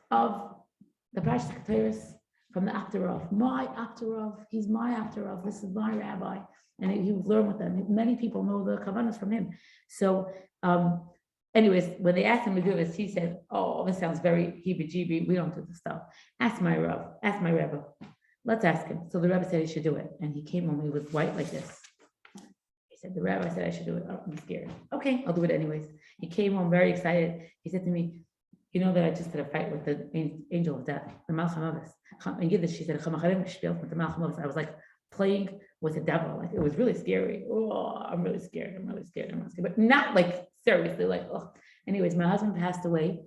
of the Parashat Keteris from the Afterov. My Afterov, he's my Afterov. This is my rabbi. And he would learn with them. Many people know the kavanas from him. So, anyways, when they asked him to do this, he said, oh, this sounds very heebie-jeebie. We don't do this stuff. Ask my Rebbe. Let's ask him. So the Rebbe said he should do it. And he came home, he was white like this. He said, the Rabbi said I should do it. Oh, I'm scared. Okay, I'll do it anyways. He came home very excited. He said to me, you know that I just had a fight with the angel of death, the Malach HaMavis. In Yiddish, she said, I was like playing with the devil. Like it was really scary. Oh, I'm really scared. But not like seriously, like, oh. Anyways, my husband passed away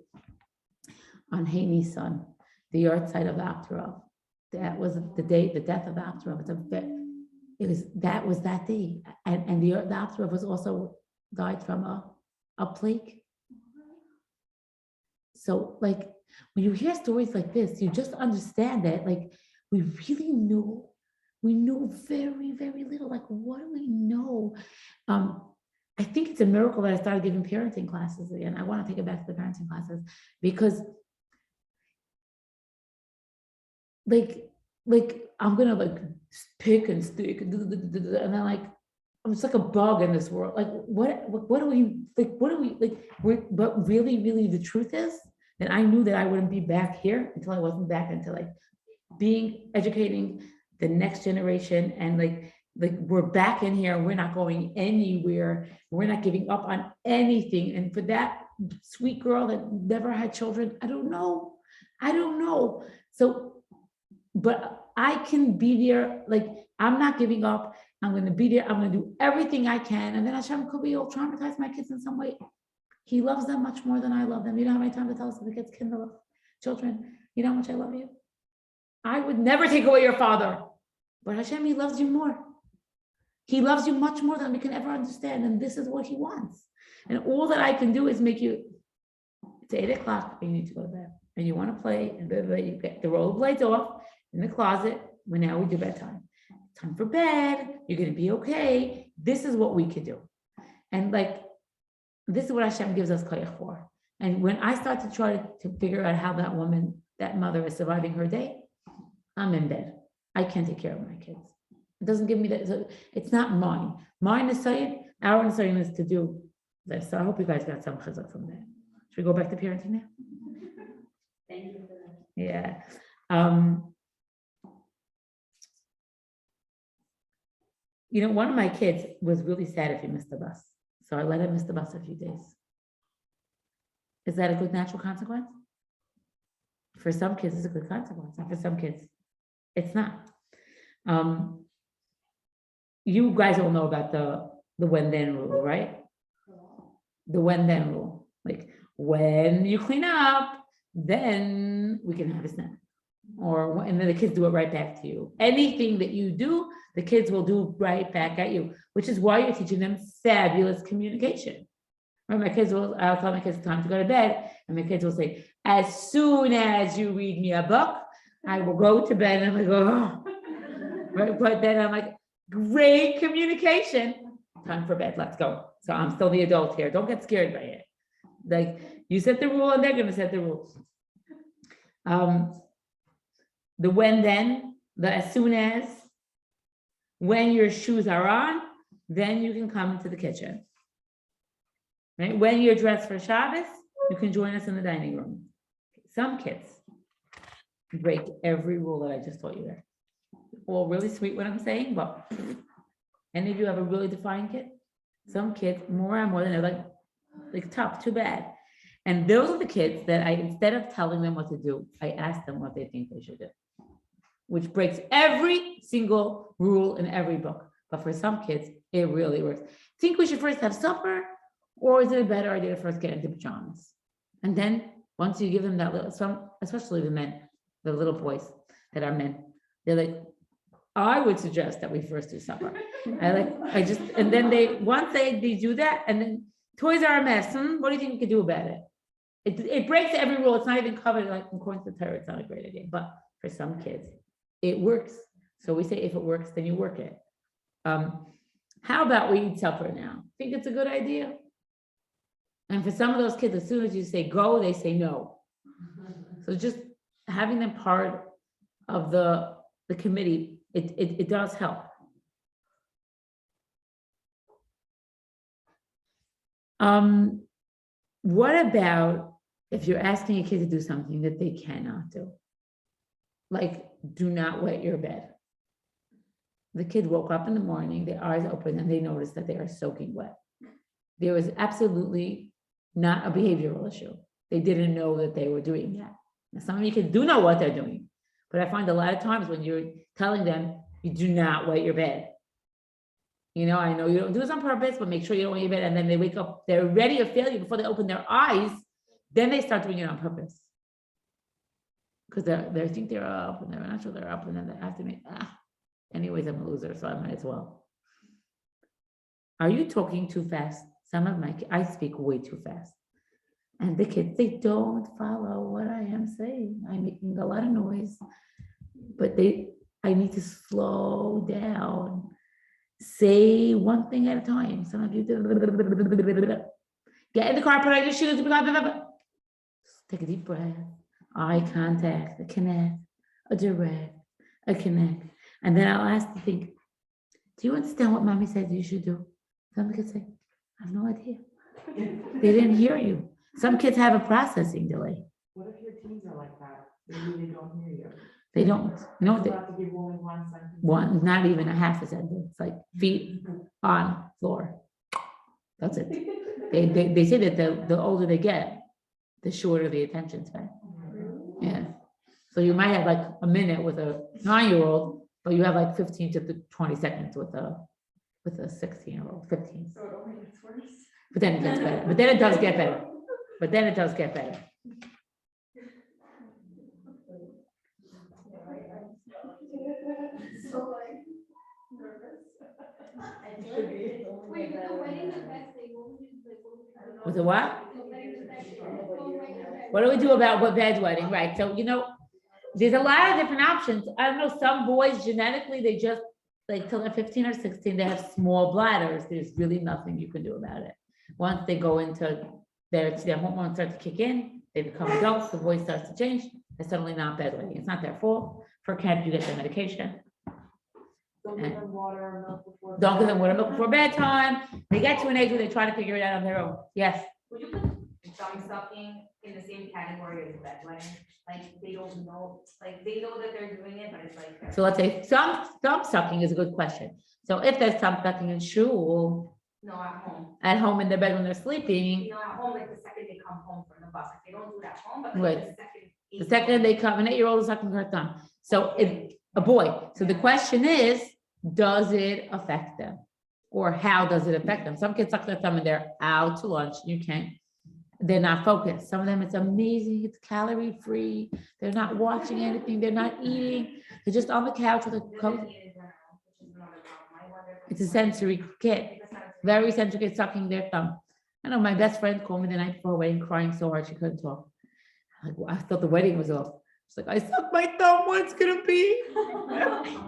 on Hey Nisan, the yard site of the Afterov. That was the day, the death of the Afterov. That was that day. And the Afterov was also died from a plague. So like when you hear stories like this, you just understand that like we really know. We know very, very little. Like, what do we know? I think it's a miracle that I started giving parenting classes again. I want to take it back to the parenting classes because, like I'm gonna like pick and stick and then like I'm just like a bug in this world. Like, what do we like? What do we like? But really, really, the truth is that I knew that I wouldn't be back here until I wasn't back into like educating the next generation, and like we're back in here, we're not going anywhere, we're not giving up on anything. And for that sweet girl that never had children, I don't know. So, but I can be there, like I'm not giving up. I'm going to be there. I'm going to do everything I can. And then Hashem could be all traumatize my kids in some way. He loves them much more than I love them. You know how many times I tell us the kids, Kindle, children, you know how much I love you? I would never take away your father. But Hashem, he loves you more. He loves you much more than we can ever understand. And this is what he wants. And all that I can do is make you, it's 8 o'clock and you need to go to bed. And you want to play, and you get the rollerblades off in the closet. When now we do bedtime. Time for bed. You're going to be okay. This is what we can do. And like, this is what Hashem gives us koyach for. And when I start to try to figure out how that woman, that mother is surviving her day, I'm in bed. I can't take care of my kids. It doesn't give me that. It's not mine. Mine is saying, our saying is to do this. So I hope you guys got some chazak from that. Should we go back to parenting now? Thank you for that. Yeah. You know, one of my kids was really sad if he missed the bus. So I let him miss the bus a few days. Is that a good natural consequence? For some kids, it's a good consequence. And for some kids, it's not. You guys all know about the when then rule, right? The when then rule. Like when you clean up, then we can have a snack. And then the kids do it right back to you. Anything that you do, the kids will do right back at you, which is why you're teaching them fabulous communication. Right? I'll tell my kids it's time to go to bed, and my kids will say, as soon as you read me a book, I will go to bed. And I'm like, oh. Right? But then I'm like, great communication. Time for bed, let's go. So I'm still the adult here. Don't get scared by it. Like you set the rule and they're gonna set the rules. The when then, the as soon as, when your shoes are on, then you can come into the kitchen. Right? When you're dressed for Shabbos, you can join us in the dining room. Some kids break every rule that I just taught you there. All really sweet what I'm saying, but any of you have a really defiant kid? Some kids, more and more than they're like tough, too bad. And those are the kids that instead of telling them what to do, I ask them what they think they should do, which breaks every single rule in every book. But for some kids, it really works. Think we should first have supper, or is it a better idea to first get into pajamas? And then once you give them that little, especially the men, the little boys that are men, they're like, I would suggest that we first do supper. And then once they do that, and then Toys are a mess. What do you think we could do about it? It breaks every rule. It's not even covered, like according to the Torah, it's not a great idea, but for some kids, it works. So we say if it works, then you work it. How about we eat supper now? Think it's a good idea? And for some of those kids, as soon as you say go, they say no. So just having them part of the committee, it does help. What about if you're asking a kid to do something that they cannot do? Like, do not wet your bed. The kid woke up in the morning, their eyes open, and they noticed that they are soaking wet. There was absolutely not a behavioral issue. They didn't know that they were doing that. Now, some of you kids do know what they're doing, but I find a lot of times when you're telling them, you do not wet your bed. You know, I know you don't do this on purpose, but make sure you don't wet your bed. And then they wake up, they're ready to failure before they open their eyes. Then they start doing it on purpose. Because they think they're up and they're not sure they're up, and then they have to make, anyways, I'm a loser, so I might as well. Are you talking too fast? Some of my kids, I speak way too fast. And the kids, they don't follow what I am saying. I'm making a lot of noise, but I need to slow down. Say one thing at a time. Some of you do. Get in the car, put on your shoes. Take a deep breath. Eye contact, a connect, a direct, a connect. And then I'll ask to think, do you understand what mommy said you should do? Some kids say, I have no idea. They didn't hear you. Some kids have a processing delay. What if your teens are like that? Maybe they don't hear you. They don't. You know, You have to give only one sentence. one, not even a half a sentence. It's like feet on floor. That's it. They say that the older they get, the shorter the attention span. Yeah. So you might have like a minute with a 9-year-old, but you have like 15 to 20 seconds with a 16-year-old, 15. So it only gets worse. But then it gets better. But then it does get better. But then it does get better. So like nervous. Wait, but the wedding the next day, what would you like? With a what? What do we do about what bed's wedding? Right. So, you know, there's a lot of different options. I don't know, some boys genetically, they just like till they're 15 or 16, they have small bladders. There's really nothing you can do about it. Once they go into their hormones start to kick in, they become adults, the voice starts to change. They're suddenly not bedwetting. It's not their fault. For camp, you get their medication. Don't give them water, milk before. Don't give them water, milk before bedtime. They get to an age where they try to figure it out on their own. Yes. Would you put thumb sucking in the same category as bedwetting? Like they don't know, like they know that they're doing it, but it's like. So let's say thumb sucking is a good question. So if there's thumb sucking in shul, No, at home. at home in their bed when they're sleeping, You know, at home, like the second they come home from the bus, like they don't do it at home, but Right. like the second they come, an 8-year-old is sucking her thumb. So if a boy, so the question is, does it affect them? Or how does it affect them? Some kids suck their thumb and they're out to lunch. You can't, they're not focused. Some of them, it's amazing. It's calorie free. They're not watching anything. They're not eating. They're just on the couch with a coat. It's a sensory kid, very sensory kid sucking their thumb. I know my best friend called me the night before a wedding crying so hard she couldn't talk. Like, well, I thought the wedding was off. She's like, I sucked my thumb, what's gonna be?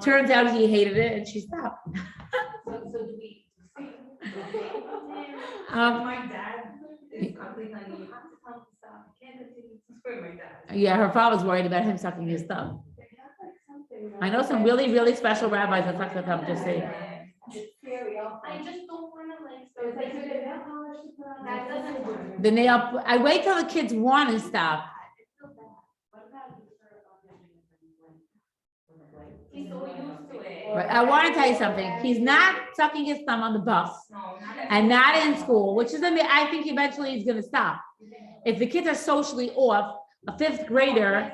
Turns out he hated it and she stopped. So do we? My dad is constantly telling me, you have to tell him to stop, you can't continue to swear my dad. Yeah, her father's worried about him sucking his thumb. I know some really, really special rabbis that suck their thumb, just saying. I just don't wanna like. So it's like, so the nail polish to put on. That doesn't work. The nail, I wait till the kids want to stop. He's so used to it. Right, I want to tell you something. He's not sucking his thumb on the bus No, not at and not in school, which is, I think eventually he's gonna stop. If the kids are socially off, a 5th grader,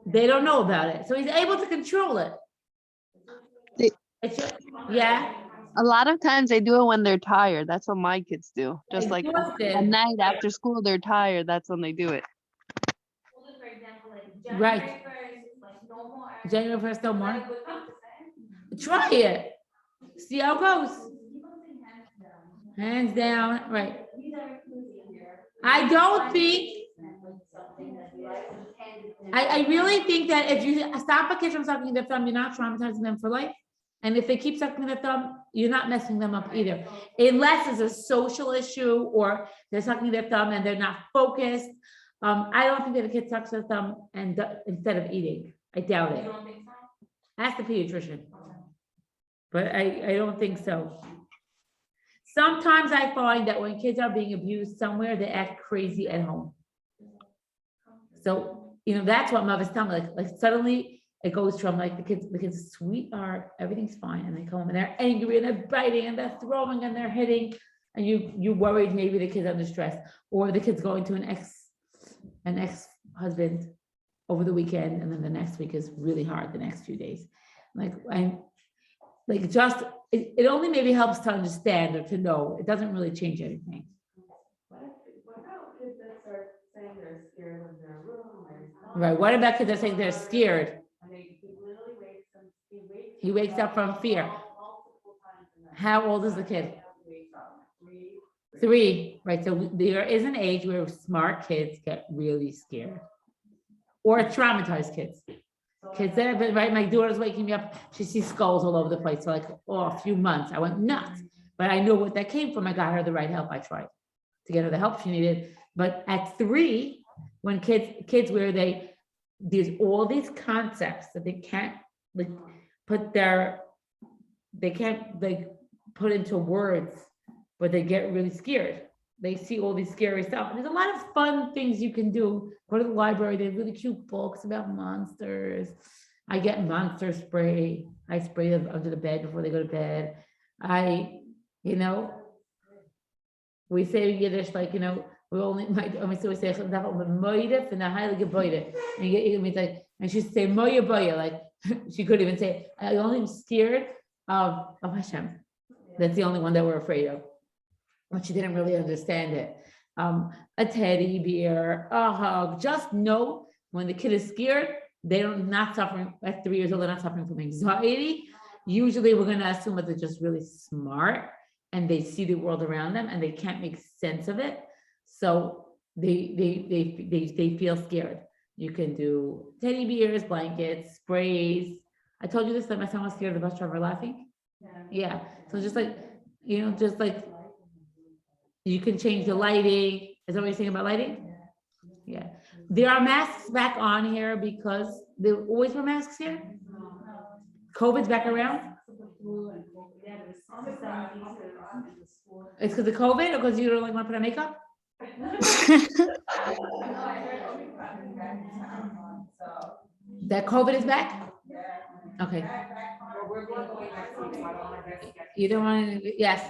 they don't know about it. So he's able to control it. It's just, yeah. A lot of times they do it when they're tired. That's what my kids do. Just like Exhausted. at night after school, they're tired. That's when they do it. For example, like Right. January 1st, like no more. January 1st, no more. Is that a good thing to say? Try it. See how it goes. Hands down, right. He's very clumsy here. I don't think, Something that he likes and handed him. I really think that if you stop a kid from sucking their thumb, you're not traumatizing them for life. And if they keep sucking their thumb, you're not messing them up either. Unless it's a social issue or they're sucking their thumb and they're not focused. I don't think that a kid sucks their thumb and instead of eating. I doubt it. You don't think so? Ask the pediatrician. But I don't think so. Sometimes I find that when kids are being abused somewhere, they act crazy at home. So, that's what mothers tell me, like suddenly it goes from like the kids sweetheart, everything's fine. And they come home and they're angry and they're biting and they're throwing and they're hitting. And you worried maybe the kid's under stress or the kid's going to an ex-husband over the weekend. And then the next week is really hard, the next few days. It only maybe helps to understand or to know. It doesn't really change anything. What about kids that start saying they're scared of their room? Right. What about kids that say they're scared? And he literally wakes them, He wakes up from fear. multiple times in the night. How old is the kid? Wakes up, 3. 3, right? So there is an age where smart kids get really scared. Or traumatized kids. Kids that have been, right? My daughter's waking me up. She sees skulls all over the place. So a few months, I went nuts. But I know what that came from. I got her the right help. I tried to get her the help she needed. But at 3, when kids where there's all these concepts that they can't put into words, but they get really scared. They see all these scary stuff. And there's a lot of fun things you can do. Go to the library. They have really cute books about monsters. I get monster spray. I spray them under the bed before they go to bed. We say in Yiddish, we only we say and she say moya boya, she couldn't even say I only am scared of Hashem. That's the only one that we're afraid of. But she didn't really understand it. A teddy bear, a hug. Just know when the kid is scared, they're not suffering at 3 years old, they're not suffering from anxiety. Usually we're going to assume that they're just really smart and they see the world around them and they can't make sense of it. So they feel scared. You can do teddy bears, blankets, sprays. I told you this, that my son was scared of the bus driver laughing. Yeah. So just you can change the lighting. Is that what you're saying about lighting? Yeah. There are masks back on here because there always were masks here. COVID's back around. It's because of COVID or because you don't want to put on makeup? That COVID is back? Okay. You don't want to, yes.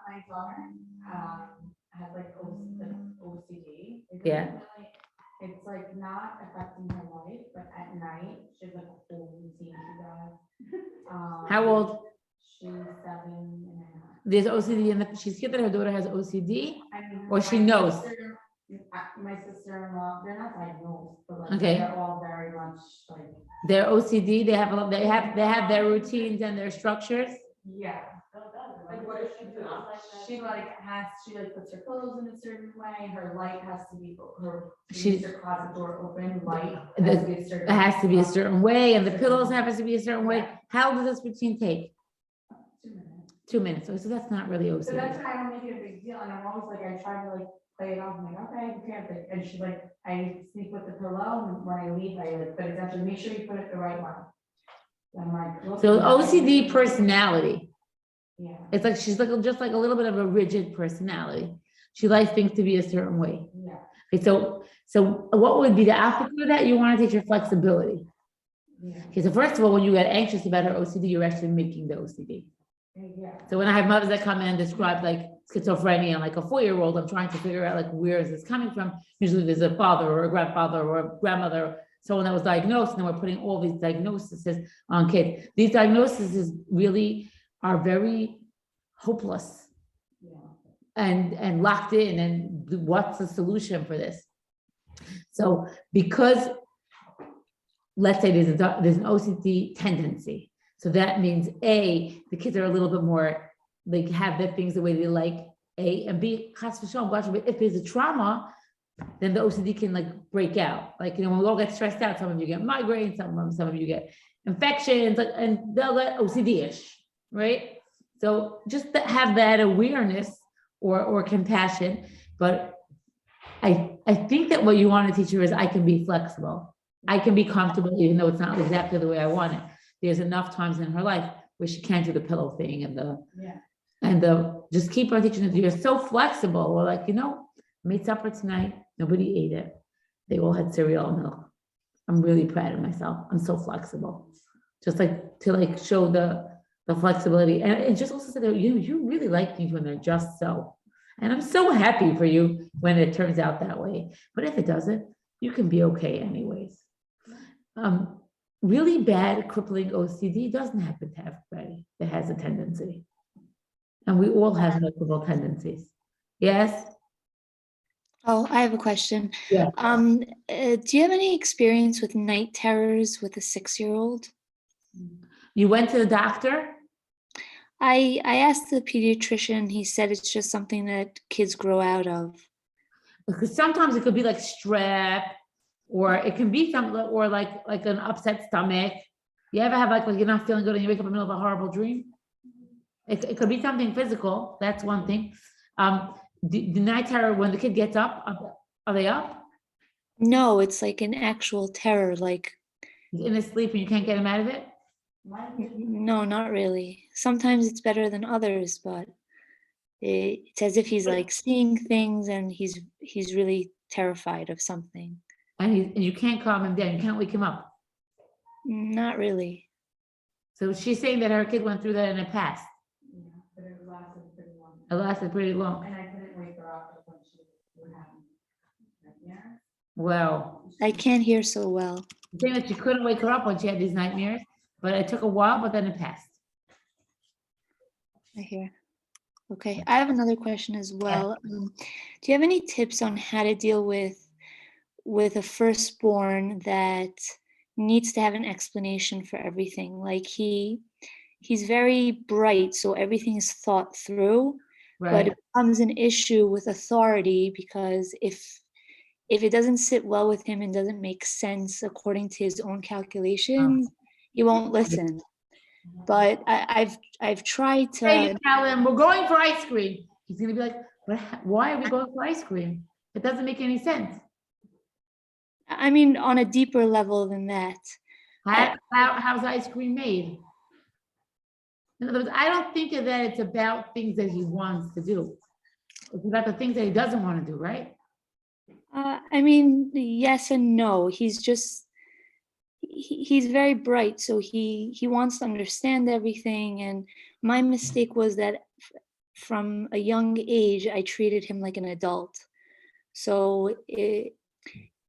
My daughter has OCD. Yeah. It's not affecting her life, but at night, she has a whole routine she does. How old? She's 7.5. There's OCD and she's scared that her daughter has OCD, or she my knows. My sister-in-law, they're not diagnosed, but Okay. they're all very much Their OCD, they have their routines and their structures. yeah. What does she do? She puts her clothes in a certain way. Her light has to be her closet door open. Light has to be a certain. It has to be a certain way, and the pillows have to be a certain way. How long does this routine take? 2 minutes. So that's not really OCD. So that's why I don't make it a big deal, and I'm always I try to play it off. I'm okay, you can't. And she's I sleep with the pillow, and when I leave, but it's actually make sure you put it the right way. I'm so OCD personality. Yeah. It's she's just a little bit of a rigid personality. She likes things to be a certain way. Yeah. Okay, so what would be the opposite of that? You want to take your flexibility. Yeah. Okay, so first of all, when you get anxious about her OCD, you're actually making the OCD. Yeah. So when I have mothers that come in and describe schizophrenia and a 4-year-old, I'm trying to figure out where is this coming from. Usually there's a father or a grandfather or a grandmother, someone that was diagnosed, and then we're putting all these diagnoses on kids. These diagnoses really are very hopeless and locked in. And what's the solution for this? So because let's say there's an OCD tendency. So that means the kids are a little bit more like have the things the way they like, A, and B, chas v'shalom, God forbid, if there's a trauma, then the OCD can like break out. Like, when we all get stressed out, some of you get migraines, some of you get infections, like, and they'll get OCD-ish, right? So just to have that awareness or compassion, but I think that what you want to teach her is I can be flexible. I can be comfortable, even though it's not exactly the way I want it. There's enough times in her life where she can't do the pillow thing and just keep on teaching her. You're so flexible. We're like, made supper tonight. Nobody ate it. They all had cereal and milk. I'm really proud of myself. I'm so flexible. Just like to show the flexibility. And just also say that you really like things when they're just so. And I'm so happy for you when it turns out that way. But if it doesn't, you can be okay anyways. Really bad crippling OCD doesn't happen to everybody that has a tendency. And we all have multiple tendencies. Yes? Oh, I have a question. Yeah. Do you have any experience with night terrors with a 6-year-old? You went to the doctor? I asked the pediatrician, he said it's just something that kids grow out of. Because sometimes it could be like strep, or it can be something, or like an upset stomach. You ever have like you're not feeling good and you wake up in the middle of a horrible dream? It could be something physical. That's one thing. The night terror, when the kid gets up, are they up? No, it's like an actual terror, like. In his sleep and you can't get him out of it? No, not really. Sometimes it's better than others, but it's as if he's like seeing things and he's really terrified of something. And you can't calm him down. You can't wake him up. Not really. So she's saying that her kid went through that in the past. Yeah, but it lasted pretty long. It lasted pretty long. And I couldn't wake her up when she would have nightmares. Well, I can't hear so well. the thing that she couldn't wake her up when she had these nightmares, but it took a while, but then it passed. I hear. Okay, I have another question as well. Do you have any tips on how to deal with a firstborn that needs to have an explanation for everything? Like he's very bright, so everything is thought through, but it becomes an issue with authority because if it doesn't sit well with him and doesn't make sense according to his own calculations, he won't listen. But I've tried to. Hey, tell him we're going for ice cream. He's gonna be like, why are we going for ice cream? It doesn't make any sense. I mean, on a deeper level than that. How's ice cream made? In other words, I don't think of that it's about things that he wants to do. It's about the things that he doesn't want to do, right? I mean, yes and no. He's very bright, so he wants to understand everything. And my mistake was that from a young age, I treated him like an adult. So it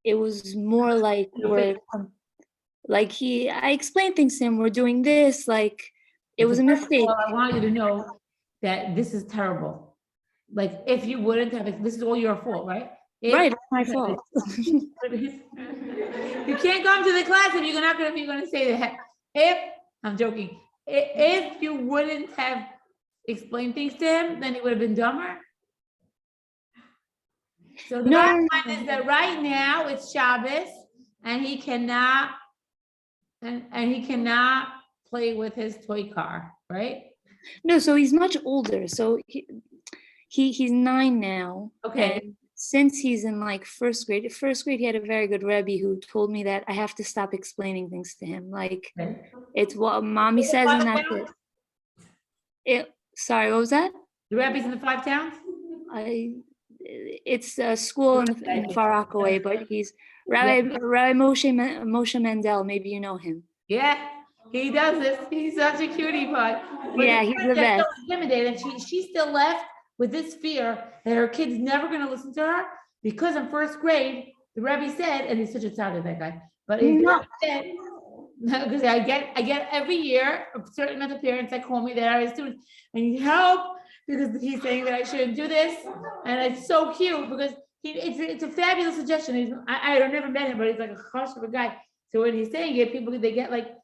was more like I explained things to him. We're doing this, like it was a mistake. Well, I want you to know that this is terrible. Like if you wouldn't have, this is all your fault, right? Right, it's my fault. You can't come to the class if you're not going to say that. I'm joking, if you wouldn't have explained things to him, then he would have been dumber. So the bottom line is that right now it's Shabbos, and he cannot, and he cannot play with his toy car, right? No, so he's much older. So he's 9 now. Okay. And since he's in like first grade, he had a very good Rebbe who told me that I have to stop explaining things to him. Like it's what mommy says and that's it. Sorry, what was that? The Rebbe's in the 5 towns? It's a school in Far Rockaway, but he's Rabbi Moshe Mendel. Maybe you know him. Yeah, he does this. He's such a cutie pie. Yeah, he's the best. So intimidated. She's still left with this fear that her kid's never going to listen to her because in first grade, the Rebbe said, and he's such a child, that guy, but he said, because I get every year a certain amount of parents that call me that are his students, I need help because he's saying that I shouldn't do this, and it's so cute because it's a fabulous suggestion. I've never met him, but he's like a hush of a guy. So when he's saying it, people they get like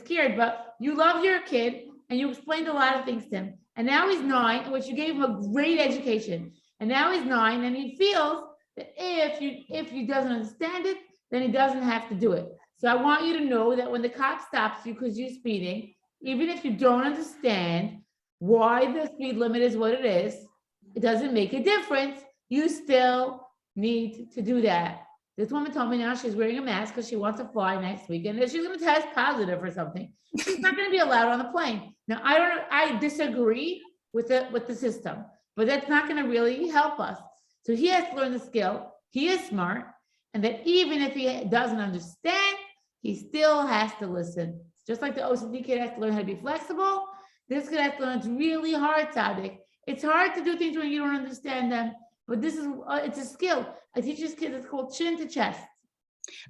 scared. But you love your kid and you explained a lot of things to him, And now he's 9, which you gave him a great education. And now he's 9, and he feels that if he doesn't understand it, then he doesn't have to do it. So I want you to know that when the cop stops you because you're speeding, even if you don't understand why the speed limit is what it is, it doesn't make a difference. You still need to do that. This woman told me now she's wearing a mask because she wants to fly next week, and if she's going to test positive for something, she's not going to be allowed on the plane. Now, I disagree with the system, but that's not going to really help us. So he has to learn the skill. He is smart, and that even if he doesn't understand, he still has to listen. Just like the OCD kid has to learn how to be flexible, this kid has to learn. It's really hard, Sadik. It's hard to do things when you don't understand them, but this is it's a skill. I teach this kid, it's called chin to chest.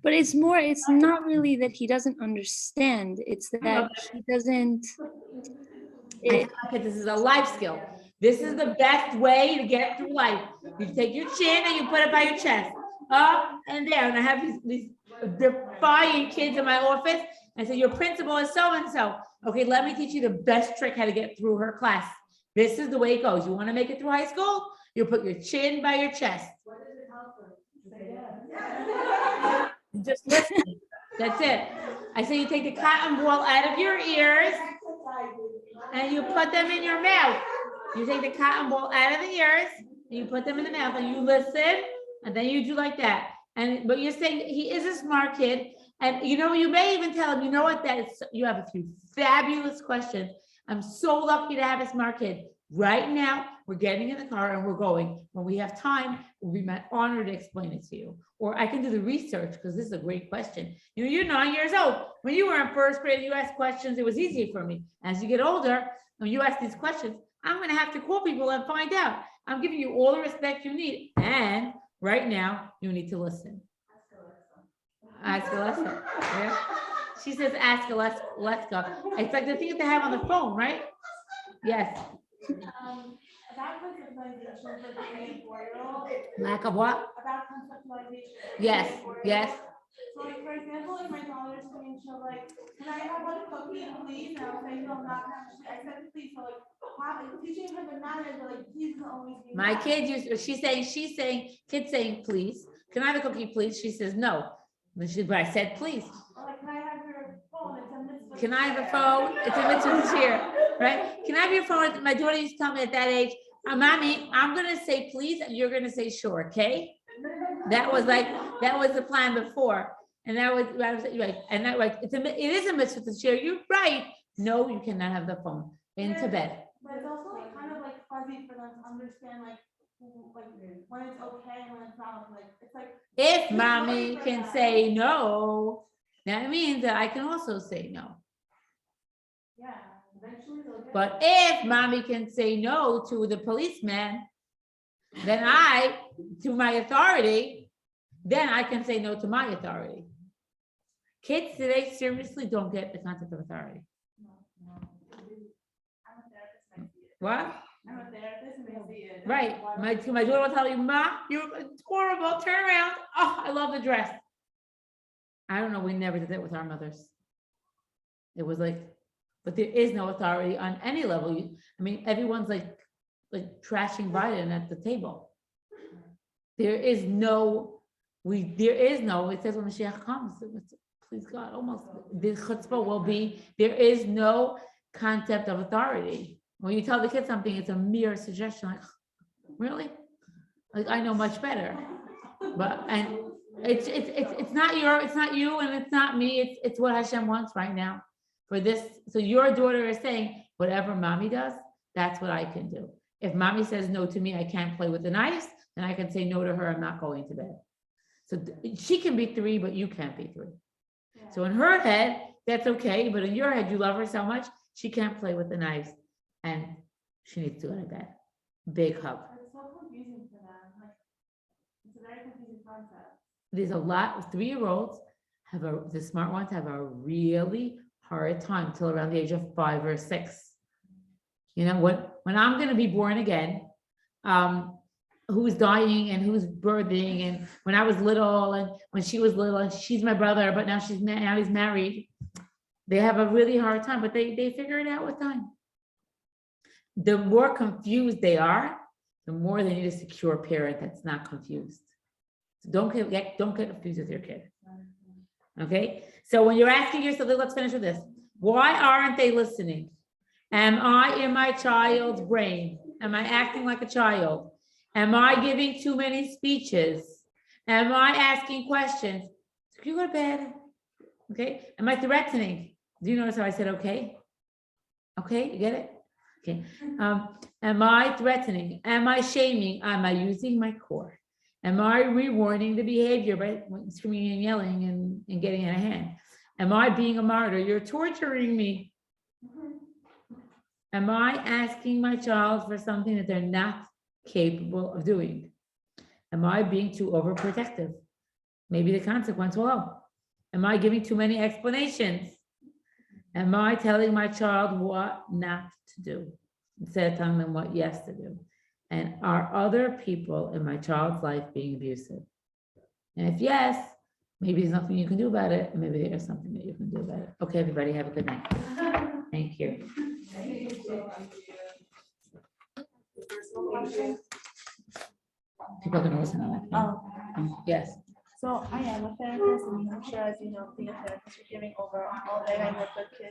But it's not really that he doesn't understand. It's that he doesn't. This is a life skill. This is the best way to get through life. You take your chin and you put it by your chest, up and down. I have these defying kids in my office. I say, your principal is so-and-so. Okay, let me teach you the best trick how to get through her class. This is the way it goes. You want to make it through high school? You put your chin by your chest. Just listen. That's it. I say you take the cotton ball out of your ears and you put them in your mouth. You take the cotton ball out of the ears and you put them in the mouth and you listen, and then you do like that. But you're saying he is a smart kid, and you may even tell him, you know what, you have a few fabulous questions. I'm so lucky to have a smart kid. Right now, we're getting in the car and we're going. When we have time, we'll be my honor to explain it to you. Or I can do the research, because this is a great question. You're 9 years old. When you were in first grade, you asked questions, it was easy for me. As you get older, when you ask these questions, I'm going to have to call people and find out. I'm giving you all the respect you need. And right now, you need to listen. Ask Alexa. Yeah. She says, ask Alexa. It's like the thing that they have on the phone, right? Yes. About conceptualization for the 3 and 4-year-old. Lack of what? About conceptualization. Yes, yes. So like, for example, like my daughter's saying, she'll like, can I have a cookie, please? And I'll say, no, not actually. I said, please. So like, teaching her the manners, but like, please doesn't always be. My kid she's saying, kid saying, please. Can I have a cookie, please? She says, no. But I said, please. Like, can I have your phone? It's a mitzvah. Can I have a phone? It's a mitzvah cheer, right? Can I have your phone? My daughter used to tell me at that age, Mommy, I'm going to say please, and you're going to say sure, okay? That was the plan before. And that was right. And that like it is a mitzvah to share. You're right. No, you cannot have the phone into bed. But it's also like kind of like fuzzy for them to understand like when it's okay and when it's not. Like it's like if mommy can say no, that means that I can also say no. Yeah, eventually they'll get but if mommy can say no to the policeman, then to my authority, then I can say no to my authority. Kids today seriously don't get the concept of authority. What? I'm a therapist and they see it. Right. My daughter will tell you, Ma, you're horrible. Turn around. Oh, I love the dress. I don't know. We never did that with our mothers. It was like, but there is no authority on any level. Everyone's like trashing Biden at the table. There is no, it says when Mashiach comes, please God, almost the chutzpah will be, there is no concept of authority. When you tell the kid something, it's a mere suggestion, like, really? Like, I know much better. And it's not you and it's not me, it's what Hashem wants right now for this. So your daughter is saying, whatever mommy does, that's what I can do. If mommy says no to me, I can't play with the knives, then I can say no to her, I'm not going to bed. So she can be 3, but you can't be 3. Yeah. So in her head, that's okay, but in your head, you love her so much, she can't play with the knives. And she needs to go to bed. Big hug. It's so confusing for them. Like, it's a very confusing concept. There's a lot of 3-year-olds the smart ones have a really hard time till around the age of 5 or 6. When I'm going to be born again, who's dying and who's birthing, and when I was little and when she was little, and she's my brother, but now he's married. They have a really hard time, but they figure it out with time. the more confused they are, the more they need a secure parent that's not confused. So don't get confused with your kid. Okay, so when you're asking yourself, let's finish with this. Why aren't they listening? Am I in my child's brain? Am I acting like a child? Am I giving too many speeches? Am I asking questions? Can you go to bed? Okay, am I threatening? Do you notice how I said okay? Okay, you get it? Okay, am I threatening? Am I shaming? Am I using my core? Am I rewarding the behavior by screaming and yelling and getting in a hand? Am I being a martyr? You're torturing me. Am I asking my child for something that they're not capable of doing? Am I being too overprotective? Maybe the consequence will help. Am I giving too many explanations? Am I telling my child what not to do instead of telling them what yes to do? And are other people in my child's life being abusive? And if yes, maybe there's nothing you can do about it. And maybe there's something that you can do about it. Okay, everybody, have a good night. Thank you. People are gonna listen to that. Oh, Yes. so I am a therapist in New Hampshire, as you know, being a therapist, we're giving over all day. I work with kids